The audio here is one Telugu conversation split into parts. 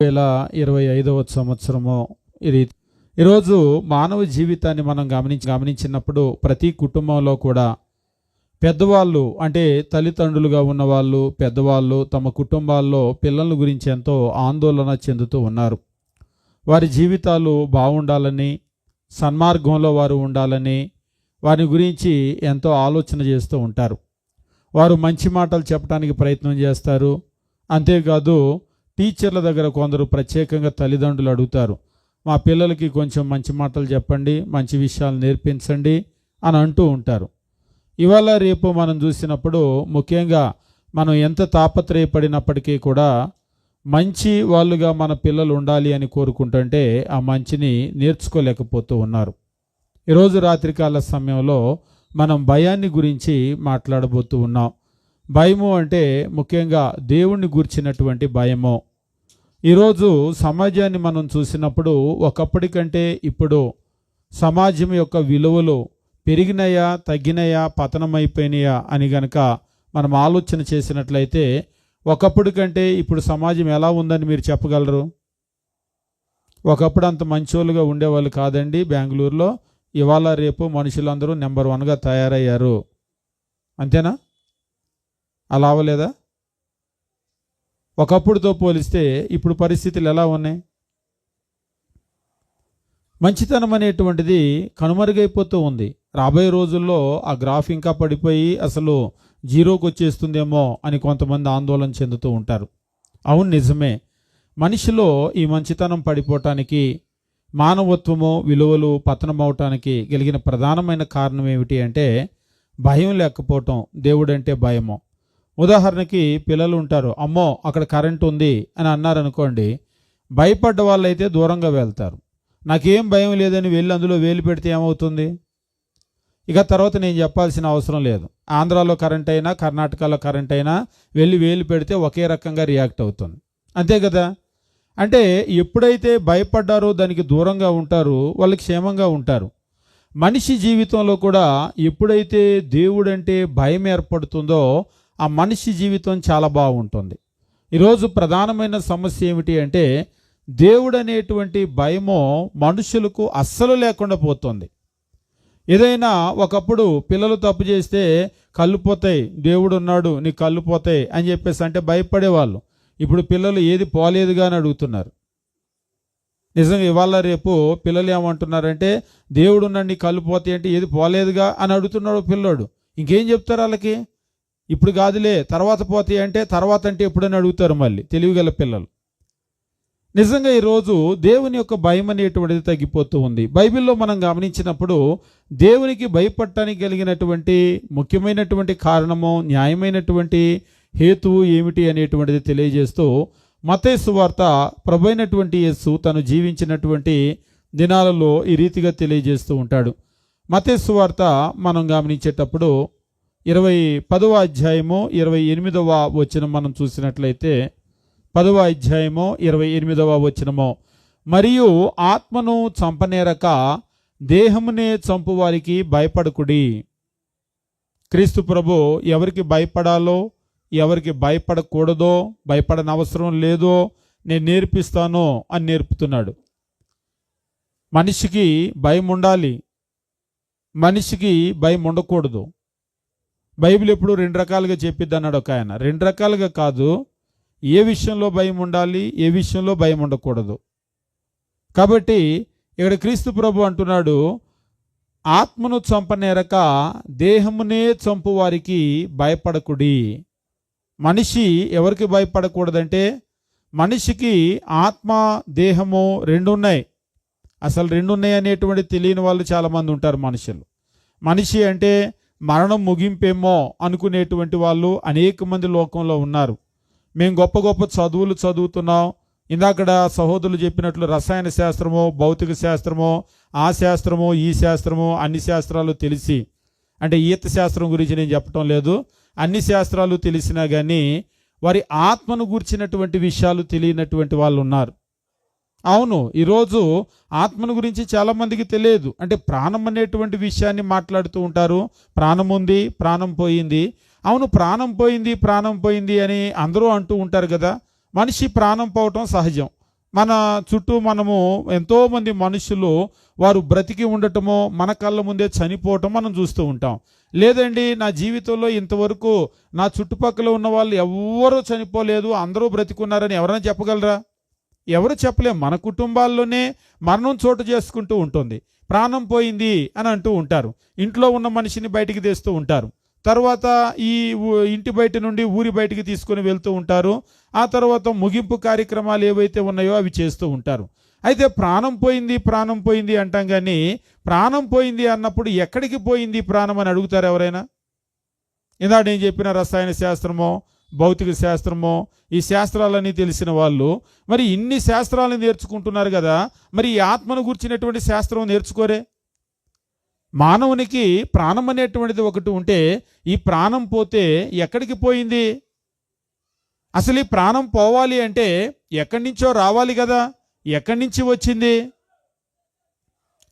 2025వ సంవత్సరము ఇది. ఈరోజు మానవ జీవితాన్ని మనం గమనించినప్పుడు ప్రతి కుటుంబంలో కూడా పెద్దవాళ్ళు, అంటే తల్లిదండ్రులుగా ఉన్నవాళ్ళు, పెద్దవాళ్ళు తమ కుటుంబాల్లో పిల్లల గురించి ఎంతో ఆందోళన చెందుతూ ఉన్నారు. వారి జీవితాలు బాగుండాలని, సన్మార్గంలో వారు ఉండాలని వారి గురించి ఎంతో ఆలోచన చేస్తూ ఉంటారు. వారు మంచి మాటలు చెప్పడానికి ప్రయత్నం చేస్తారు. అంతేకాదు టీచర్ల దగ్గర కొందరు ప్రత్యేకంగా తల్లిదండ్రులు అడుగుతారు, మా పిల్లలకి కొంచెం మంచి మాటలు చెప్పండి, మంచి విషయాలు నేర్పించండి అని అంటూ ఉంటారు. ఇవాళ రేపు మనం చూసినప్పుడు ముఖ్యంగా మనం ఎంత తాపత్రయపడినప్పటికీ కూడా మంచి వాళ్ళుగా మన పిల్లలు ఉండాలి అని కోరుకుంటుంటే ఆ మంచిని నేర్చుకోలేకపోతూ ఉన్నారు. ఈరోజు రాత్రికాల సమయంలో మనం భయాన్ని గురించి మాట్లాడబోతూ ఉన్నాం. భయము అంటే ముఖ్యంగా దేవుణ్ణి గూర్చినటువంటి భయము. ఈరోజు సమాజాన్ని మనం చూసినప్పుడు ఒకప్పటి కంటే ఇప్పుడు సమాజం యొక్క విలువలు పెరిగినాయా, తగ్గినాయా, పతనమైపోయినాయా అని గనక మనం ఆలోచన చేసినట్లయితే ఒకప్పటి కంటే ఇప్పుడు సమాజం ఎలా ఉందని మీరు చెప్పగలరు? ఒకప్పుడు అంత మంచోళ్ళుగా ఉండేవాళ్ళు కాదండి బెంగళూరులో. ఇవాళ రేపు మనుషులందరూ నెంబర్ 1గా తయారయ్యారు. అంతేనా? అలా అవ్వలేదా? ఒకప్పుడుతో పోలిస్తే ఇప్పుడు పరిస్థితులు ఎలా ఉన్నాయి? మంచితనం అనేటువంటిది కనుమరుగైపోతూ ఉంది. రాబోయే రోజుల్లో ఆ గ్రాఫ్ ఇంకా పడిపోయి అసలు జీరోకి వచ్చేస్తుందేమో అని కొంతమంది ఆందోళన చెందుతూ ఉంటారు. అవును, నిజమే. మనిషిలో ఈ మంచితనం పడిపోవటానికి, మానవత్వము విలువలు పతనమవటానికి కలిగిన ప్రధానమైన కారణం ఏమిటి అంటే భయం లేకపోవటం. దేవుడంటే భయము. ఉదాహరణకి పిల్లలు ఉంటారు, అమ్మో అక్కడ కరెంట్ ఉంది అని అన్నారనుకోండి, భయపడ్డ వాళ్ళైతే దూరంగా వెళ్తారు. నాకేం భయం లేదని వెళ్ళి అందులో వేలు పెడితే ఏమవుతుంది? ఇక తర్వాత నేను చెప్పాల్సిన అవసరం లేదు. ఆంధ్రాలో కరెంట్ అయినా, కర్ణాటకలో కరెంట్ అయినా వెళ్ళి వేలు పెడితే ఒకే రకంగా రియాక్ట్ అవుతుంది. అంతే కదా? అంటే ఎప్పుడైతే భయపడ్డారో దానికి దూరంగా ఉంటారు, వాళ్ళు క్షేమంగా ఉంటారు. మనిషి జీవితంలో కూడా ఎప్పుడైతే దేవుడంటే భయం ఏర్పడుతుందో ఆ మనిషి జీవితం చాలా బాగుంటుంది. ఈరోజు ప్రధానమైన సమస్య ఏమిటి అంటే దేవుడు అనేటువంటి భయము మనుషులకు అస్సలు లేకుండా పోతుంది. ఏదైనా ఒకప్పుడు పిల్లలు తప్పు చేస్తే కళ్ళు పోతాయి, దేవుడు ఉన్నాడు, నీ కళ్ళు పోతాయి అని చెప్పేసి అంటే భయపడేవాళ్ళు. ఇప్పుడు పిల్లలు ఏది పోలేదుగా అని అడుగుతున్నారు. నిజంగా ఇవాళ రేపు పిల్లలు ఏమంటున్నారంటే దేవుడు ఉన్నాడు, నీ కళ్ళు పోతాయి అంటే ఏది పోలేదుగా అని అడుగుతున్నాడు పిల్లోడు. ఇంకేం చెప్తారు వాళ్ళకి? ఇప్పుడు కాదులే తర్వాత పోతాయి అంటే తర్వాత అంటే ఎప్పుడని అడుగుతారు మళ్ళీ తెలివిగల పిల్లలు. నిజంగా ఈరోజు దేవుని యొక్క భయం అనేటువంటిది తగ్గిపోతూ ఉంది. బైబిల్లో మనం గమనించినప్పుడు దేవునికి భయపడటానికి కలిగినటువంటి ముఖ్యమైనటువంటి కారణము, న్యాయమైనటువంటి హేతువు ఏమిటి అనేటువంటిది తెలియజేస్తూ మత్తయి సువార్త ప్రభువైనటువంటి యేసు తను జీవించినటువంటి దినాలలో ఈ రీతిగా తెలియజేస్తూ ఉంటాడు. మత్తయి సువార్త మనం గమనించేటప్పుడు 10వ అధ్యాయము 28వ వచనం మనం చూసినట్లయితే 10వ అధ్యాయము 28వ వచనము, మరియు ఆత్మను చంపనేరక దేహమునే చంపు వారికి భయపడకుడి. క్రీస్తు ప్రభు ఎవరికి భయపడాలో, ఎవరికి భయపడకూడదో, భయపడనవసరం లేదో నేను నేర్పిస్తాను అని నేర్పుతున్నాడు. మనిషికి భయం ఉండాలి, మనిషికి భయం ఉండకూడదు. బైబిల్ ఎప్పుడు 2 రకాలుగా చెప్పిద్ది అన్నాడు ఒక ఆయన. 2 రకాలుగా కాదు, ఏ విషయంలో భయం ఉండాలి, ఏ విషయంలో భయం ఉండకూడదు. కాబట్టి ఇక్కడ క్రీస్తు ప్రభు అంటున్నాడు, ఆత్మను చంపనేరక దేహమునే చంపు వారికి భయపడకుడి. మనిషి ఎవరికి భయపడకూడదంటే మనిషికి ఆత్మ దేహము 2 ఉన్నాయి. అసలు 2 ఉన్నాయి అనేటువంటి తెలియని వాళ్ళు చాలామంది ఉంటారు మనుషులు. మనిషి అంటే మరణం ముగింపేమో అనుకునేటువంటి వాళ్ళు అనేక మంది లోకంలో ఉన్నారు. మేము గొప్ప గొప్ప చదువులు చదువుతున్నాం. ఇందాకడ సహోదరులు చెప్పినట్లు రసాయన శాస్త్రమో, భౌతిక శాస్త్రమో, ఆ శాస్త్రమో, ఈ శాస్త్రమో, అన్ని శాస్త్రాలు తెలిసి, అంటే ఈత శాస్త్రం గురించి నేను చెప్పటం లేదు, అన్ని శాస్త్రాలు తెలిసినా కానీ వారి ఆత్మను గూర్చినటువంటి విషయాలు తెలియనటువంటి వాళ్ళు ఉన్నారు. అవును, ఈరోజు ఆత్మను గురించి చాలామందికి తెలియదు. అంటే ప్రాణం అనేటువంటి విషయాన్ని మాట్లాడుతూ ఉంటారు. ప్రాణం ఉంది, ప్రాణం పోయింది. అవును, ప్రాణం పోయింది, ప్రాణం పోయింది అని అందరూ అంటూ ఉంటారు కదా. మనిషి ప్రాణం పోవటం సహజం. మన చుట్టూ మనము ఎంతోమంది మనుషులు వారు బ్రతికి ఉండటమో మన కళ్ళ ముందే చనిపోవటం మనం చూస్తూ ఉంటాం. లేదండి, నా జీవితంలో ఇంతవరకు నా చుట్టుపక్కల ఉన్న వాళ్ళు ఎవ్వరూ చనిపోలేదు, అందరూ బ్రతికున్నారని ఎవరైనా చెప్పగలరా? ఎవరు చెప్పలేం. మన కుటుంబాల్లోనే మరణం చోటు చేసుకుంటూ ఉంటుంది. ప్రాణం పోయింది అని అంటూ ఉంటారు. ఇంట్లో ఉన్న మనిషిని బయటికి తీస్తూ ఉంటారు. తర్వాత ఈ ఇంటి బయట నుండి ఊరి బయటికి తీసుకొని వెళ్తూ ఉంటారు. ఆ తర్వాత ముగింపు కార్యక్రమాలు ఏవైతే ఉన్నాయో అవి చేస్తూ ఉంటారు. అయితే ప్రాణం పోయింది ప్రాణం పోయింది అంటాం, కానీ ప్రాణం పోయింది అన్నప్పుడు ఎక్కడికి పోయింది ప్రాణం అని అడుగుతారు ఎవరైనా? ఇందాక నేను చెప్పిన రసాయన శాస్త్రమో భౌతిక శాస్త్రమో ఈ శాస్త్రాలన్నీ తెలిసిన వాళ్ళు మరి ఇన్ని శాస్త్రాలను నేర్చుకుంటున్నారు కదా, మరి ఈ ఆత్మను గురించినటువంటి శాస్త్రం నేర్చుకోరే? మానవునికి ప్రాణం అనేటువంటిది ఒకటి ఉంటే ఈ ప్రాణం పోతే ఎక్కడికి పోయింది? అసలు ఈ ప్రాణం పోవాలి అంటే ఎక్కడి నుంచో రావాలి కదా, ఎక్కడి నుంచి వచ్చింది?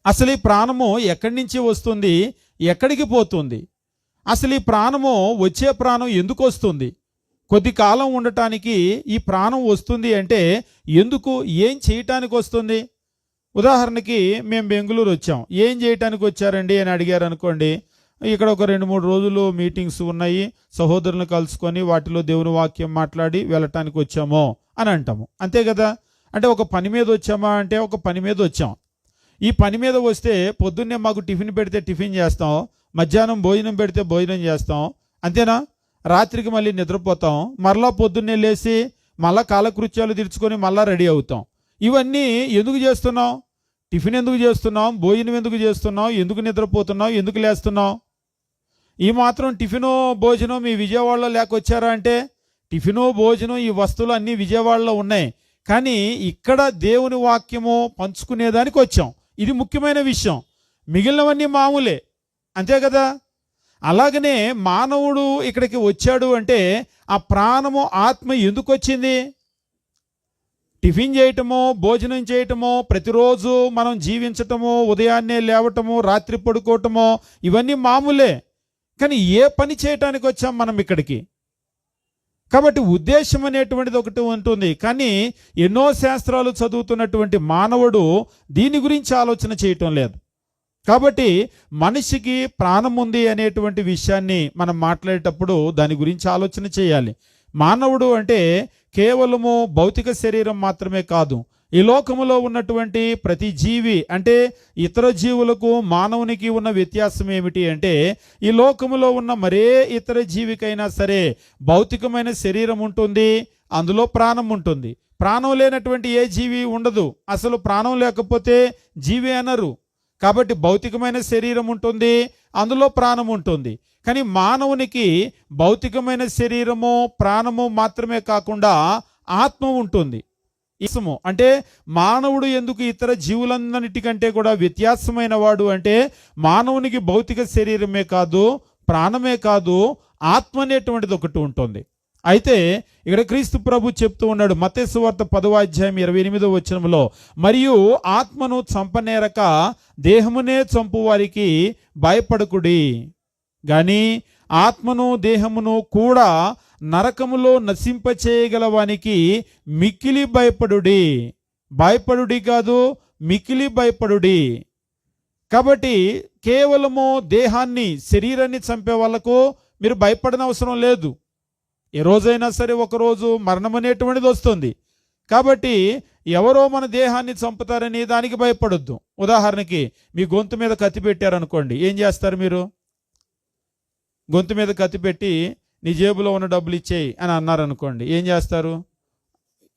అసలు ఈ ప్రాణము ఎక్కడి నుంచి వస్తుంది, ఎక్కడికి పోతుంది? అసలు ఈ ప్రాణము వచ్చే ప్రాణం ఎందుకు వస్తుంది? కొద్ది కాలం ఉండటానికి ఈ ప్రాణం వస్తుంది అంటే ఎందుకు, ఏం చేయటానికి వస్తుంది? ఉదాహరణకి మేము బెంగళూరు వచ్చాం, ఏం చేయటానికి వచ్చారండి అని అడిగారు అనుకోండి. ఇక్కడ ఒక 2-3 రోజులు మీటింగ్స్ ఉన్నాయి, సహోదరులను కలుసుకొని వాటిలో దేవుని వాక్యం మాట్లాడి వెళ్ళటానికి వచ్చామో అని అంటాము, అంతే కదా. అంటే ఒక పని మీద వచ్చామా అంటే ఒక పని మీద వచ్చాం. ఈ పని మీద వస్తే పొద్దున్నే మాకు టిఫిన్ పెడితే టిఫిన్ చేస్తాం, మధ్యాహ్నం భోజనం పెడితే భోజనం చేస్తాం, అంతేనా? రాత్రికి మళ్ళీ నిద్రపోతాం, మరలా పొద్దున్నే లేచి మళ్ళా కాలకృత్యాలు తీర్చుకొని మళ్ళా రెడీ అవుతాం. ఇవన్నీ ఎందుకు చేస్తున్నాం? టిఫిన్ ఎందుకు చేస్తున్నాం? భోజనం ఎందుకు చేస్తున్నాం? ఎందుకు నిద్రపోతున్నాం? ఎందుకు లేస్తున్నాం? ఈ మాత్రం టిఫిను భోజనం మీ విజయవాడలో లేకొచ్చారా అంటే టిఫిను భోజనం ఈ వస్తువులు అన్నీ విజయవాడలో ఉన్నాయి, కానీ ఇక్కడ దేవుని వాక్యము పంచుకునేదానికి వచ్చాం. ఇది ముఖ్యమైన విషయం. మిగిలినవన్నీ మామూలే, అంతే కదా. అలాగనే మానవుడు ఇక్కడికి వచ్చాడు అంటే ఆ ప్రాణము ఆత్మ ఎందుకు వచ్చింది? టిఫిన్ చేయటమో భోజనం చేయటమో ప్రతిరోజు మనం జీవించటమో ఉదయాన్నే లేవటమో రాత్రి పడుకోవటమో ఇవన్నీ మామూలే, కానీ ఏ పని చేయటానికి వచ్చాం మనం ఇక్కడికి? కాబట్టి ఉద్దేశం అనేటువంటిది ఒకటి ఉంటుంది, కానీ ఎన్నో శాస్త్రాలు చదువుతున్నటువంటి మానవుడు దీని గురించి ఆలోచన చేయటం లేదు. కాబట్టి మనిషికి ప్రాణం ఉంది అనేటువంటి విషయాన్ని మనం మాట్లాడేటప్పుడు దాని గురించి ఆలోచన చేయాలి. మానవుడు అంటే కేవలము భౌతిక శరీరం మాత్రమే కాదు, ఈ లోకములో ఉన్నటువంటి ప్రతి జీవి, అంటే ఇతర జీవులకు మానవునికి ఉన్న వ్యత్యాసం ఏమిటి అంటే ఈ లోకములో ఉన్న మరే ఇతర జీవికైనా సరే భౌతికమైన శరీరం ఉంటుంది, అందులో ప్రాణం ఉంటుంది. ప్రాణం లేనటువంటి ఏ జీవి ఉండదు. అసలు ప్రాణం లేకపోతే జీవి అనరు. కాబట్టి భౌతికమైన శరీరం ఉంటుంది, అందులో ప్రాణం ఉంటుంది. కానీ మానవునికి భౌతికమైన శరీరము ప్రాణము మాత్రమే కాకుండా ఆత్మ ఉంటుంది. ఇసము అంటే మానవుడు ఎందుకు ఇతర జీవులందరికంటే కూడా వ్యత్యాసమైన వాడు అంటే మానవునికి భౌతిక శరీరమే కాదు, ప్రాణమే కాదు, ఆత్మ అనేటువంటిది ఒకటి ఉంటుంది. అయితే ఇక్కడ క్రీస్తు ప్రభు చెప్తూ ఉన్నాడు మత్తయి సువార్త 10:28 మరియు ఆత్మను చంపనేరక దేహమునే చంపు వారికి భయపడకుడి, గాని ఆత్మను దేహమును కూడా నరకములో నశింపచేయగలవానికి మిక్కిలి భయపడుడి. భయపడుడి కాదు, మిక్కిలి భయపడుడి. కాబట్టి కేవలము దేహాన్ని శరీరాన్ని చంపే వాళ్ళకు మీరు భయపడనవసరం లేదు. ఏ రోజైనా సరే ఒకరోజు మరణం అనేటువంటిది వస్తుంది. కాబట్టి ఎవరో మన దేహాన్ని చంపుతారని దానికి భయపడొద్దు. ఉదాహరణకి మీ గొంతు మీద కత్తి పెట్టారనుకోండి, ఏం చేస్తారు మీరు? గొంతు మీద కత్తి పెట్టి నీ జేబులో ఉన్న డబ్బులు ఇచ్చేయి అని అన్నారనుకోండి, ఏం చేస్తారు?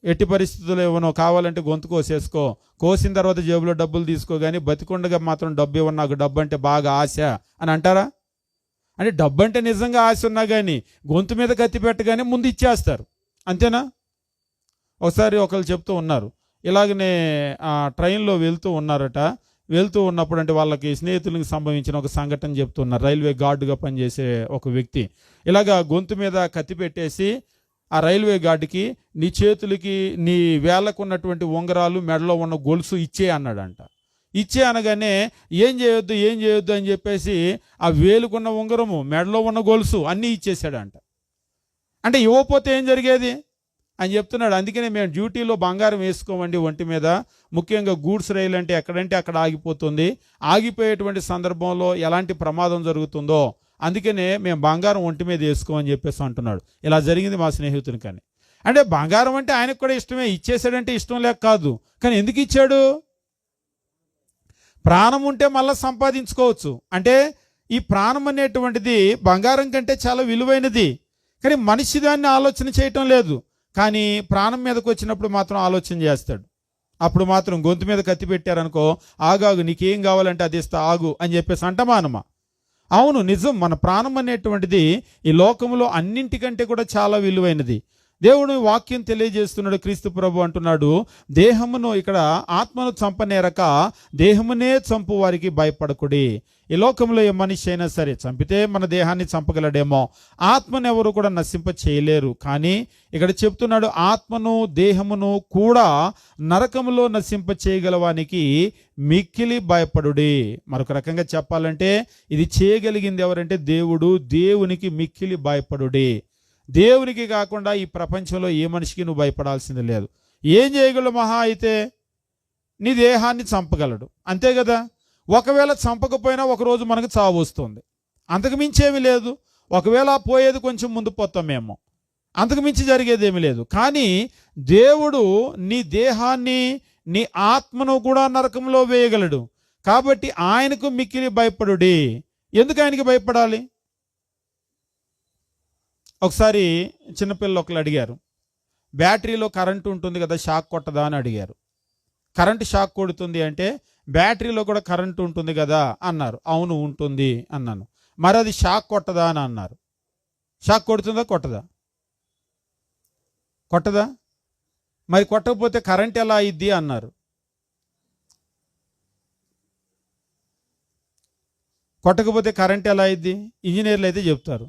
ఎట్టి పరిస్థితుల్లో ఇవ్వను, కావాలంటే గొంతు కోసేసుకో, కోసిన తర్వాత జేబులో డబ్బులు తీసుకో, కానీ బతికుండగా మాత్రం డబ్బు ఇవ్వను, నాకు డబ్బు అంటే బాగా ఆశ అని అంటారా? అంటే డబ్బు అంటే నిజంగా ఆశ ఉన్నా కానీ గొంతు మీద కత్తి పెట్టగానే ముందు ఇచ్చేస్తారు, అంతేనా? ఒకసారి ఒకళ్ళు చెప్తూ ఉన్నారు, ఇలాగనే ట్రైన్లో వెళ్తూ ఉన్నారట. వెళ్తూ ఉన్నప్పుడు అంటే వాళ్ళకి స్నేహితులకు సంభవించిన ఒక సంఘటన చెప్తున్నారు. రైల్వే గార్డుగా పనిచేసే ఒక వ్యక్తి ఇలాగా గొంతు మీద కత్తి పెట్టేసి ఆ రైల్వే గార్డుకి నీ చేతులకి నీ వేళ్ళకు ఉన్నటువంటి ఉంగరాలు మెడలో ఉన్న గొలుసు ఇచ్చే అన్నాడంట. ఇచ్చే అనగానే ఏం చేయొద్దు అని చెప్పేసి ఆ వేలుకున్న ఉంగరము మెడలో ఉన్న గొలుసు అన్నీ ఇచ్చేసాడంట. అంటే ఇవ్వకపోతే ఏం జరిగేది? అని చెప్తున్నాడు. అందుకనే మేము డ్యూటీలో బంగారం వేసుకోమండి ఒంటి మీద, ముఖ్యంగా గూడ్స్ రైలు అంటే ఎక్కడంటే అక్కడ ఆగిపోతుంది, ఆగిపోయేటువంటి సందర్భంలో ఎలాంటి ప్రమాదం జరుగుతుందో అందుకనే మేము బంగారం ఒంటి మీద వేసుకోమని చెప్పేసి అంటున్నాడు. ఇలా జరిగింది మా స్నేహితుని. కానీ అంటే బంగారం అంటే ఆయనకు కూడా ఇష్టమే, ఇచ్చేసాడంటే ఇష్టం లేక కాదు. కానీ ఎందుకు ఇచ్చాడు? ప్రాణం ఉంటే మళ్ళీ సంపాదించుకోవచ్చు. అంటే ఈ ప్రాణం అనేటువంటిది బంగారం కంటే చాలా విలువైనది. కానీ మనిషి దాన్ని ఆలోచన చేయటం లేదు. కానీ ప్రాణం మీదకి వచ్చినప్పుడు మాత్రం ఆలోచన చేస్తాడు. అప్పుడు మాత్రం గొంతు మీద కత్తి పెట్టారనుకో, ఆగాగు నీకేం కావాలంటే అది ఇస్తా ఆగు అని చెప్పేసి అంటమానమా? అవును, నిజం. మన ప్రాణం అనేటువంటిది ఈ లోకంలో అన్నింటికంటే కూడా చాలా విలువైనది. దేవుడు వాక్యం తెలియజేస్తున్నాడు. క్రీస్తు ప్రభు అంటున్నాడు, దేహమును, ఇక్కడ ఆత్మను చంపనేరక దేహమునే చంపు వారికి భయపడకుడి. ఈ లోకంలో ఏ మనిషి అయినా సరే చంపితే మన దేహాన్ని చంపగలడేమో, ఆత్మను ఎవరు కూడా నశింప చేయలేరు. కానీ ఇక్కడ చెప్తున్నాడు, ఆత్మను దేహమును కూడా నరకములో నశింప చేయగలవానికి మిక్కిలి భయపడుడి. మరొక రకంగా చెప్పాలంటే ఇది చేయగలిగింది ఎవరంటే దేవుడు. దేవునికి మిక్కిలి భయపడుడి. దేవునికి కాకుండా ఈ ప్రపంచంలో ఏ మనిషికి నువ్వు భయపడాల్సింది లేదు. ఏం చేయగలడు? మహా అయితే నీ దేహాన్ని చంపగలడు, అంతే కదా. ఒకవేళ చంపకపోయినా ఒకరోజు మనకు చావు వస్తుంది, అంతకు మించేమీ లేదు. ఒకవేళ పోయేది కొంచెం ముందు పోతామేమో, అంతకు మించి జరిగేదేమీ లేదు. కానీ దేవుడు నీ దేహాన్ని, నీ ఆత్మను కూడా నరకంలో వేయగలడు. కాబట్టి ఆయనకు మిక్కిలి భయపడుడి. ఎందుకు ఆయనకి భయపడాలి? ఒకసారి చిన్నపిల్లలు ఒకరు అడిగారు, బ్యాటరీలో కరెంటు ఉంటుంది కదా, షాక్ కొట్టదా అని అడిగారు. కరెంటు షాక్ కొడుతుంది అంటే బ్యాటరీలో కూడా కరెంటు ఉంటుంది కదా అన్నారు. అవును ఉంటుంది అన్నాను. మరి అది షాక్ కొట్టదా అని అన్నారు. షాక్ కొడుతుందా కొట్టదా? కొట్టదా? మరి కొట్టకపోతే కరెంట్ ఎలా అయ్యిద్ది అన్నారు. కొట్టకపోతే కరెంట్ ఎలా అయ్యిద్ది? ఇంజనీర్లు అయితే చెప్తారు.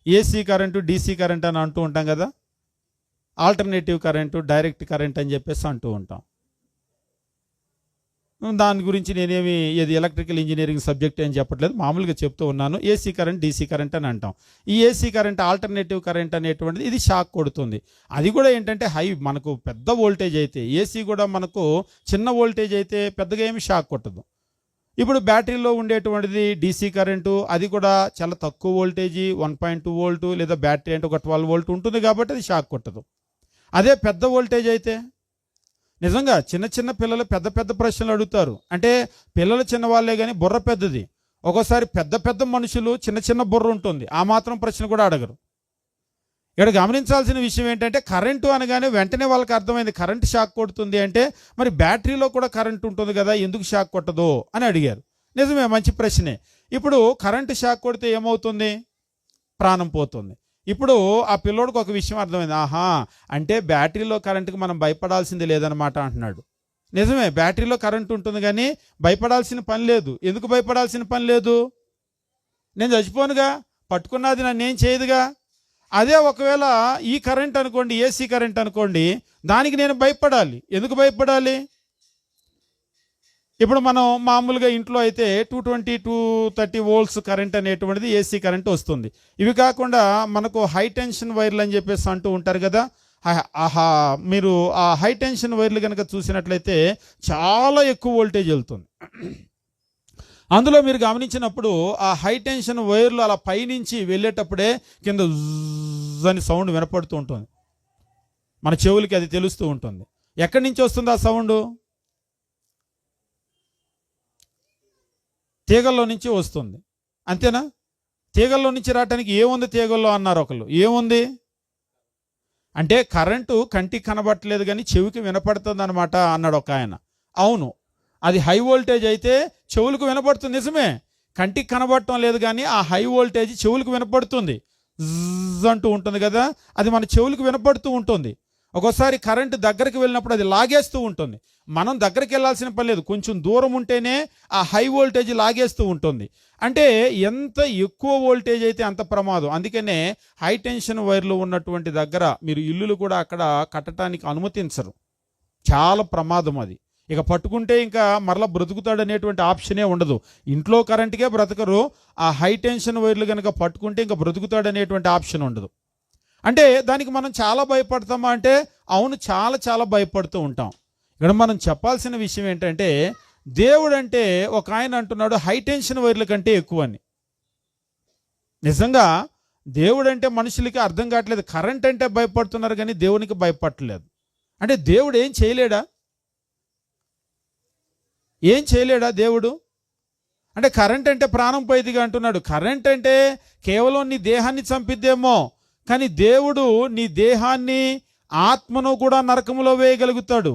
ఏసీ కరెంటు, డీసీ కరెంట్ అని అంటూ ఉంటాం కదా, ఆల్టర్నేటివ్ కరెంటు, డైరెక్ట్ కరెంట్ అని చెప్పేసి అంటూ ఉంటాం. దాని గురించి నేనేమి ఇది ఎలక్ట్రికల్ ఇంజనీరింగ్ సబ్జెక్ట్ అని చెప్పట్లేదు, మామూలుగా చెప్తూ ఉన్నాను. ఏసీ కరెంట్, డీసీ కరెంట్ అని అంటాం. ఈ ఏసీ కరెంట్, ఆల్టర్నేటివ్ కరెంట్ అనేటువంటిది ఇది షాక్ కొడుతుంది. అది కూడా ఏంటంటే మనకు పెద్ద వోల్టేజ్ అయితే, ఏసీ కూడా మనకు చిన్న వోల్టేజ్ అయితే పెద్దగా ఏమి షాక్ కొట్టదు. ఇప్పుడు బ్యాటరీలో ఉండేటువంటిది డీసీ కరెంటు, అది కూడా చాలా తక్కువ వోల్టేజీ, 1.2 వోల్టు, లేదా బ్యాటరీ అంటే ఒక 12 వోల్ట్ ఉంటుంది కాబట్టి అది షాక్ కొట్టదు. అదే పెద్ద వోల్టేజ్ అయితే నిజంగా చిన్న చిన్న పిల్లలు పెద్ద పెద్ద ప్రశ్నలు అడుగుతారు. అంటే పిల్లలు చిన్నవాళ్ళే కానీ బుర్ర పెద్దది. ఒక్కోసారి పెద్ద పెద్ద మనుషులు చిన్న చిన్న బుర్ర ఉంటుంది, ఆ మాత్రం ప్రశ్న కూడా అడగరు. ఇక్కడ గమనించాల్సిన విషయం ఏంటంటే కరెంటు అనగానే వెంటనే వాళ్ళకి అర్థమైంది కరెంటు షాక్ కొడుతుంది అంటే, మరి బ్యాటరీలో కూడా కరెంటు ఉంటుంది కదా, ఎందుకు షాక్ కొట్టదు అని అడిగారు. నిజమే, మంచి ప్రశ్నే. ఇప్పుడు కరెంటు షాక్ కొడితే ఏమవుతుంది? ప్రాణం పోతుంది. ఇప్పుడు ఆ పిల్లోడికి ఒక విషయం అర్థమైంది, ఆహా అంటే బ్యాటరీలో కరెంటుకి మనం భయపడాల్సింది లేదనమాట అంటున్నాడు. నిజమే, బ్యాటరీలో కరెంటు ఉంటుంది కానీ భయపడాల్సిన పని లేదు. ఎందుకు భయపడాల్సిన పని లేదు? నేను చచ్చిపోనుగా, పట్టుకున్నది నన్ను ఏం చేయదుగా. అదే ఒకవేళ ఈ కరెంట్ అనుకోండి, ఏసీ కరెంట్ అనుకోండి, దానికి నేను భయపడాలి. ఎందుకు భయపడాలి? ఇప్పుడు మనం మామూలుగా ఇంట్లో అయితే 220, 230 వోల్ట్స్ కరెంట్ అనేటువంటిది ఏసీ కరెంట్ వస్తుంది. ఇవి కాకుండా మనకు హై టెన్షన్ వైర్లు అని చెప్పేసి అంటూ ఉంటారు కదా. మీరు ఆ హై టెన్షన్ వైర్లు కనుక చూసినట్లయితే చాలా ఎక్కువ వోల్టేజ్ వెళ్తుంది. అందులో మీరు గమనించినప్పుడు ఆ హై టెన్షన్ వైర్లు అలా పైనుంచి వెళ్ళేటప్పుడే కింద అని సౌండ్ వినపడుతూ ఉంటుంది. మన చెవులకి అది తెలుస్తూ ఉంటుంది. ఎక్కడి నుంచి వస్తుంది ఆ సౌండ్? తీగల్లో నుంచి వస్తుంది, అంతేనా? తీగల్లో నుంచి రావడానికి ఏముంది తీగల్లో అన్నారు ఒకళ్ళు. ఏముంది అంటే కరెంటు కంటికి కనబట్టలేదు కానీ చెవికి వినపడుతుంది అనమాట అన్నాడు ఒక ఆయన. అవును, అది హై వోల్టేజ్ అయితే చెవులకు వినపడుతుంది. నిజమే, కంటికి కనబడటం లేదు కానీ ఆ హై వోల్టేజ్ చెవులకు వినపడుతుంది, జ్జ్ అంటూ ఉంటుంది కదా, అది మన చెవులకు వినపడుతూ ఉంటుంది. ఒక్కోసారి కరెంటు దగ్గరికి వెళ్ళినప్పుడు అది లాగేస్తూ ఉంటుంది. మనం దగ్గరికి వెళ్ళాల్సిన పని లేదు, కొంచెం దూరం ఉంటేనే ఆ హై వోల్టేజ్ లాగేస్తూ ఉంటుంది. అంటే ఎంత ఎక్కువ వోల్టేజ్ అయితే అంత ప్రమాదం. అందుకనే హై టెన్షన్ వైర్లు ఉన్నటువంటి దగ్గర మీరు ఇల్లులు కూడా అక్కడ కట్టడానికి అనుమతించరు, చాలా ప్రమాదం అది. ఇక పట్టుకుంటే ఇంకా మరలా బ్రతుకుతాడు అనేటువంటి ఆప్షనే ఉండదు. ఇంట్లో కరెంటుకే బ్రతకరు, ఆ హై టెన్షన్ వైర్లు కనుక పట్టుకుంటే ఇంకా బ్రతుకుతాడు అనేటువంటి ఆప్షన్ ఉండదు. అంటే దానికి మనం చాలా భయపడతామా అంటే అవును, చాలా చాలా భయపడుతూ ఉంటాం. ఇక్కడ మనం చెప్పాల్సిన విషయం ఏంటంటే దేవుడు అంటే ఒక ఆయన అంటున్నాడు హై టెన్షన్ వైర్ల కంటే ఎక్కువ అని. నిజంగా దేవుడు అంటే మనుషులకి అర్థం కావట్లేదు. కరెంట్ అంటే భయపడుతున్నారు కానీ దేవునికి భయపడలేదు. అంటే దేవుడు ఏం చేయలేడా? ఏం చేయలేడా దేవుడు? అంటే కరెంట్ అంటే ప్రాణం పోయేదిగా అంటున్నాడు. కరెంట్ అంటే కేవలం నీ దేహాన్ని చంపిద్దేమో, కానీ దేవుడు నీ దేహాన్ని ఆత్మను కూడా నరకములో వేయగలుగుతాడు.